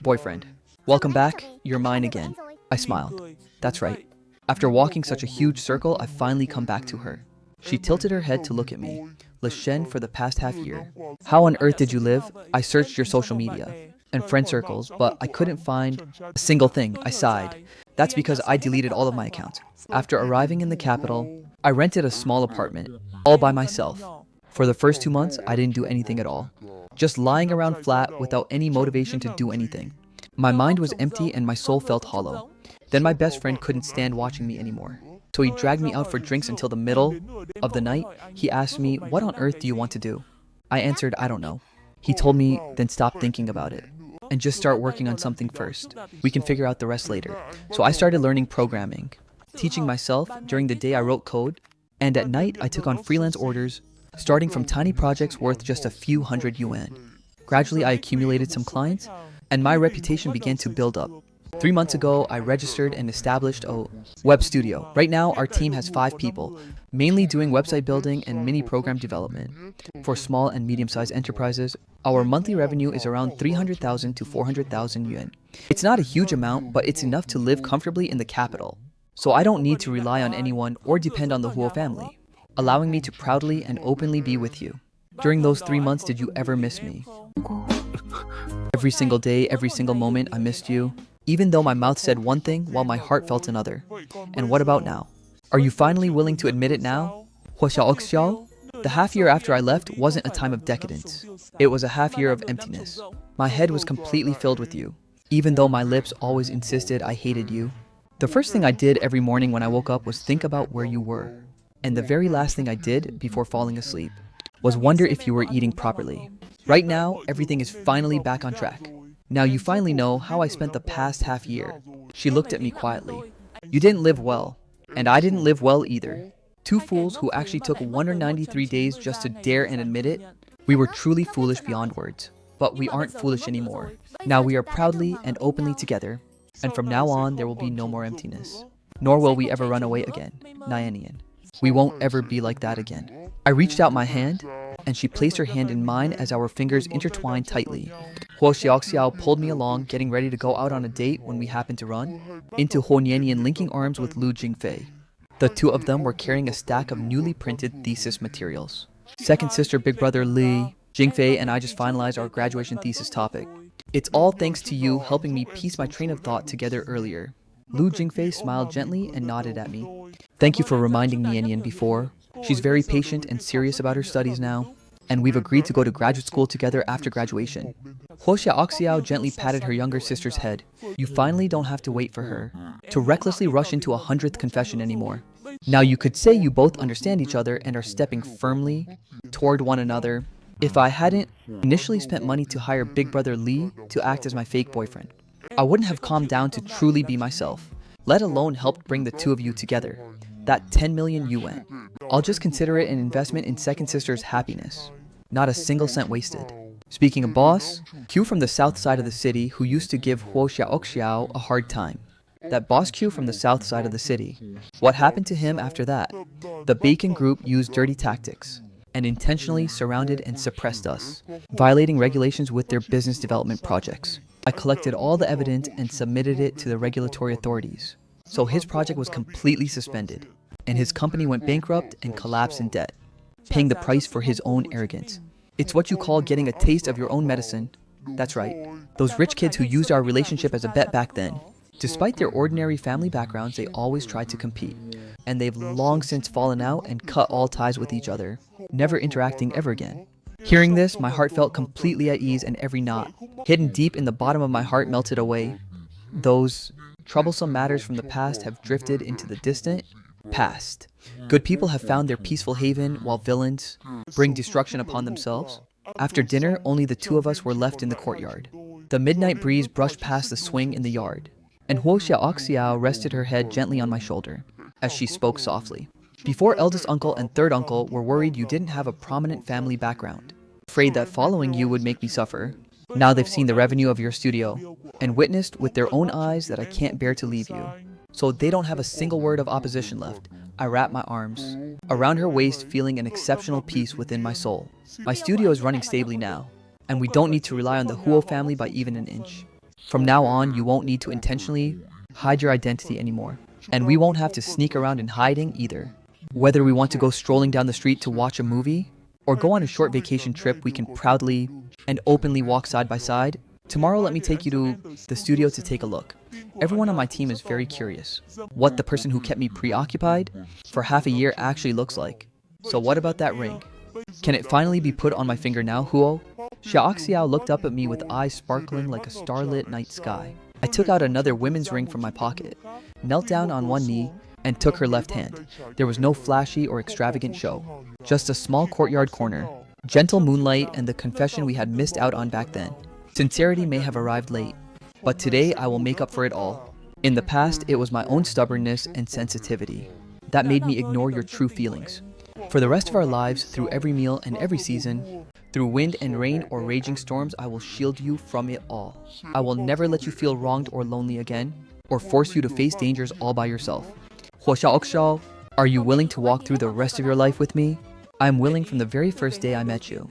Boyfriend, welcome back, you're mine again. I smiled. That's right. After walking such a huge circle, I finally come back to her. She tilted her head to look at me. Lei Shen, for the past half year. How on earth did you live? I searched your social media and friend circles, but I couldn't find a single thing. I sighed. That's because I deleted all of my accounts. After arriving in the capital, I rented a small apartment, all by myself. For the first 2 months, I didn't do anything at all. Just lying around flat without any motivation to do anything. My mind was empty and my soul felt hollow. Then my best friend couldn't stand watching me anymore. So he dragged me out for drinks until the middle of the night. He asked me, "What on earth do you want to do?" I answered, "I don't know." He told me, "Then stop thinking about it and just start working on something first. We can figure out the rest later." So I started learning programming, teaching myself. During the day I wrote code, and at night I took on freelance orders, starting from tiny projects worth just a few hundred yuan. Gradually I accumulated some clients, and my reputation began to build up. 3 months ago, I registered and established a web studio. Right now, our team has 5 people, mainly doing website building and mini program development. For small and medium-sized enterprises, our monthly revenue is around 300,000 to 400,000 yuan. It's not a huge amount, but it's enough to live comfortably in the capital. So I don't need to rely on anyone or depend on the Huo family, allowing me to proudly and openly be with you. During those 3 months, did you ever miss me? Every single day, every single moment, I missed you. Even though my mouth said one thing while my heart felt another. And what about now? Are you finally willing to admit it now? The half year after I left wasn't a time of decadence. It was a half year of emptiness. My head was completely filled with you, even though my lips always insisted I hated you. The first thing I did every morning when I woke up was think about where you were. And the very last thing I did before falling asleep was wonder if you were eating properly. Right now, everything is finally back on track. Now you finally know how I spent the past half year. She looked at me quietly. You didn't live well, and I didn't live well either. 2 fools who actually took 193 days just to dare and admit it. We were truly foolish beyond words, but we aren't foolish anymore. Now we are proudly and openly together, and from now on there will be no more emptiness. Nor will we ever run away again, Nyanian. We won't ever be like that again. I reached out my hand, and she placed her hand in mine as our fingers intertwined tightly. Huo Xiaoxiao pulled me along, getting ready to go out on a date when we happened to run into Huo Nianian linking arms with Lu Jingfei. The 2 of them were carrying a stack of newly printed thesis materials. Second sister big brother Li, Jingfei and I just finalized our graduation thesis topic. It's all thanks to you helping me piece my train of thought together earlier. Lu Jingfei smiled gently and nodded at me. Thank you for reminding Nianian before. She's very patient and serious about her studies now, and we've agreed to go to graduate school together after graduation. Huo Xiaoxiao gently patted her younger sister's head. You finally don't have to wait for her to recklessly rush into a 100th confession anymore. Now you could say you both understand each other and are stepping firmly toward one another. If I hadn't initially spent money to hire big brother Li to act as my fake boyfriend, I wouldn't have calmed down to truly be myself, let alone helped bring the 2 of you together. That 10 million yuan. I'll just consider it an investment in second sister's happiness. Not a single cent wasted. Speaking of boss, Q from the south side of the city who used to give Huo Xiaoxiao a hard time. That boss Q from the south side of the city. What happened to him after that? The Bacon Group used dirty tactics and intentionally surrounded and suppressed us, violating regulations with their business development projects. I collected all the evidence and submitted it to the regulatory authorities. So his project was completely suspended, and his company went bankrupt and collapsed in debt, paying the price for his own arrogance. It's what you call getting a taste of your own medicine. That's right. Those rich kids who used our relationship as a bet back then. Despite their ordinary family backgrounds, they always tried to compete, and they've long since fallen out and cut all ties with each other, never interacting ever again. Hearing this, my heart felt completely at ease and every knot, hidden deep in the bottom of my heart, melted away. Those troublesome matters from the past have drifted into the distant past. Good people have found their peaceful haven, while villains bring destruction upon themselves. After dinner, only the two of us were left in the courtyard. The midnight breeze brushed past the swing in the yard, and Huo Xiaoxiao rested her head gently on my shoulder as she spoke softly. Before, eldest uncle and third uncle were worried you didn't have a prominent family background, afraid that following you would make me suffer. Now they've seen the revenue of your studio and witnessed with their own eyes that I can't bear to leave you. So they don't have a single word of opposition left. I wrap my arms around her waist, feeling an exceptional peace within my soul. My studio is running stably now, and we don't need to rely on the Huo family by even an inch. From now on, you won't need to intentionally hide your identity anymore, and we won't have to sneak around in hiding either. Whether we want to go strolling down the street to watch a movie, or go on a short vacation trip, we can proudly and openly walk side by side. Tomorrow, let me take you to the studio to take a look. Everyone on my team is very curious what the person who kept me preoccupied for half a year actually looks like. So what about that ring? Can it finally be put on my finger now, Huo? Xiaoxiao looked up at me with eyes sparkling like a starlit night sky. I took out another women's ring from my pocket, knelt down on one knee, and took her left hand. There was no flashy or extravagant show, just a small courtyard corner, gentle moonlight, and the confession we had missed out on back then. Sincerity may have arrived late, but today I will make up for it all. In the past, it was my own stubbornness and sensitivity that made me ignore your true feelings. For the rest of our lives, through every meal and every season, through wind and rain or raging storms, I will shield you from it all. I will never let you feel wronged or lonely again, or force you to face dangers all by yourself. Huo Xiaoxiao, are you willing to walk through the rest of your life with me? I am willing from the very first day I met you.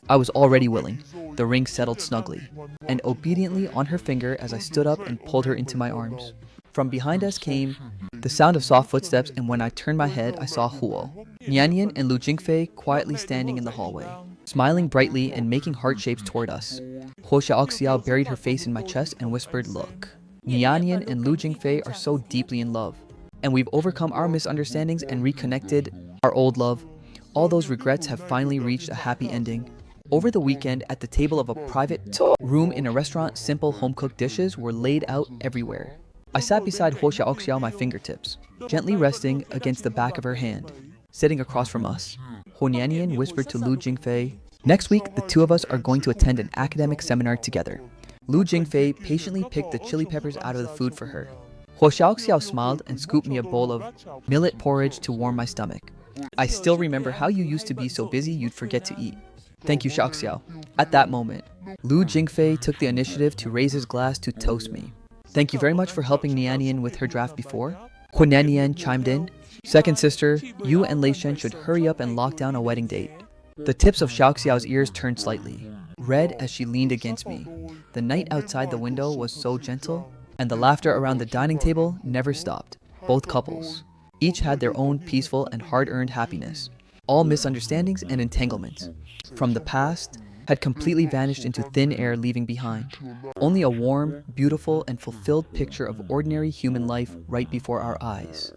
I was already willing. The ring settled snugly and obediently on her finger as I stood up and pulled her into my arms. From behind us came the sound of soft footsteps, and when I turned my head, I saw Huo, Nianyan, and Lu Jingfei quietly standing in the hallway, smiling brightly and making heart shapes toward us. Huo Xiaoxiao buried her face in my chest and whispered, "Look, Nianyan and Lu Jingfei are so deeply in love, and we've overcome our misunderstandings and reconnected our old love. All those regrets have finally reached a happy ending." Over the weekend, at the table of a private room in a restaurant, simple home-cooked dishes were laid out everywhere. I sat beside Huo Xiaoxiao, my fingertips gently resting against the back of her hand. Sitting across from us, Huo Nianyan whispered to Lu Jingfei, "Next week, the two of us are going to attend an academic seminar together." Lu Jingfei patiently picked the chili peppers out of the food for her. Huo Xiaoxiao smiled and scooped me a bowl of millet porridge to warm my stomach. "I still remember how you used to be so busy you'd forget to eat." "Thank you, Xiaoxiao." At that moment, Lu Jingfei took the initiative to raise his glass to toast me. "Thank you very much for helping Nianyan with her draft before." Huo Nianyan chimed in, "Second sister, you and Lei Shen should hurry up and lock down a wedding date." The tips of Xiaoxiao's ears turned slightly red as she leaned against me. The night outside the window was so gentle, and the laughter around the dining table never stopped. Both couples each had their own peaceful and hard-earned happiness. All misunderstandings and entanglements from the past had completely vanished into thin air, leaving behind only a warm, beautiful, and fulfilled picture of ordinary human life right before our eyes.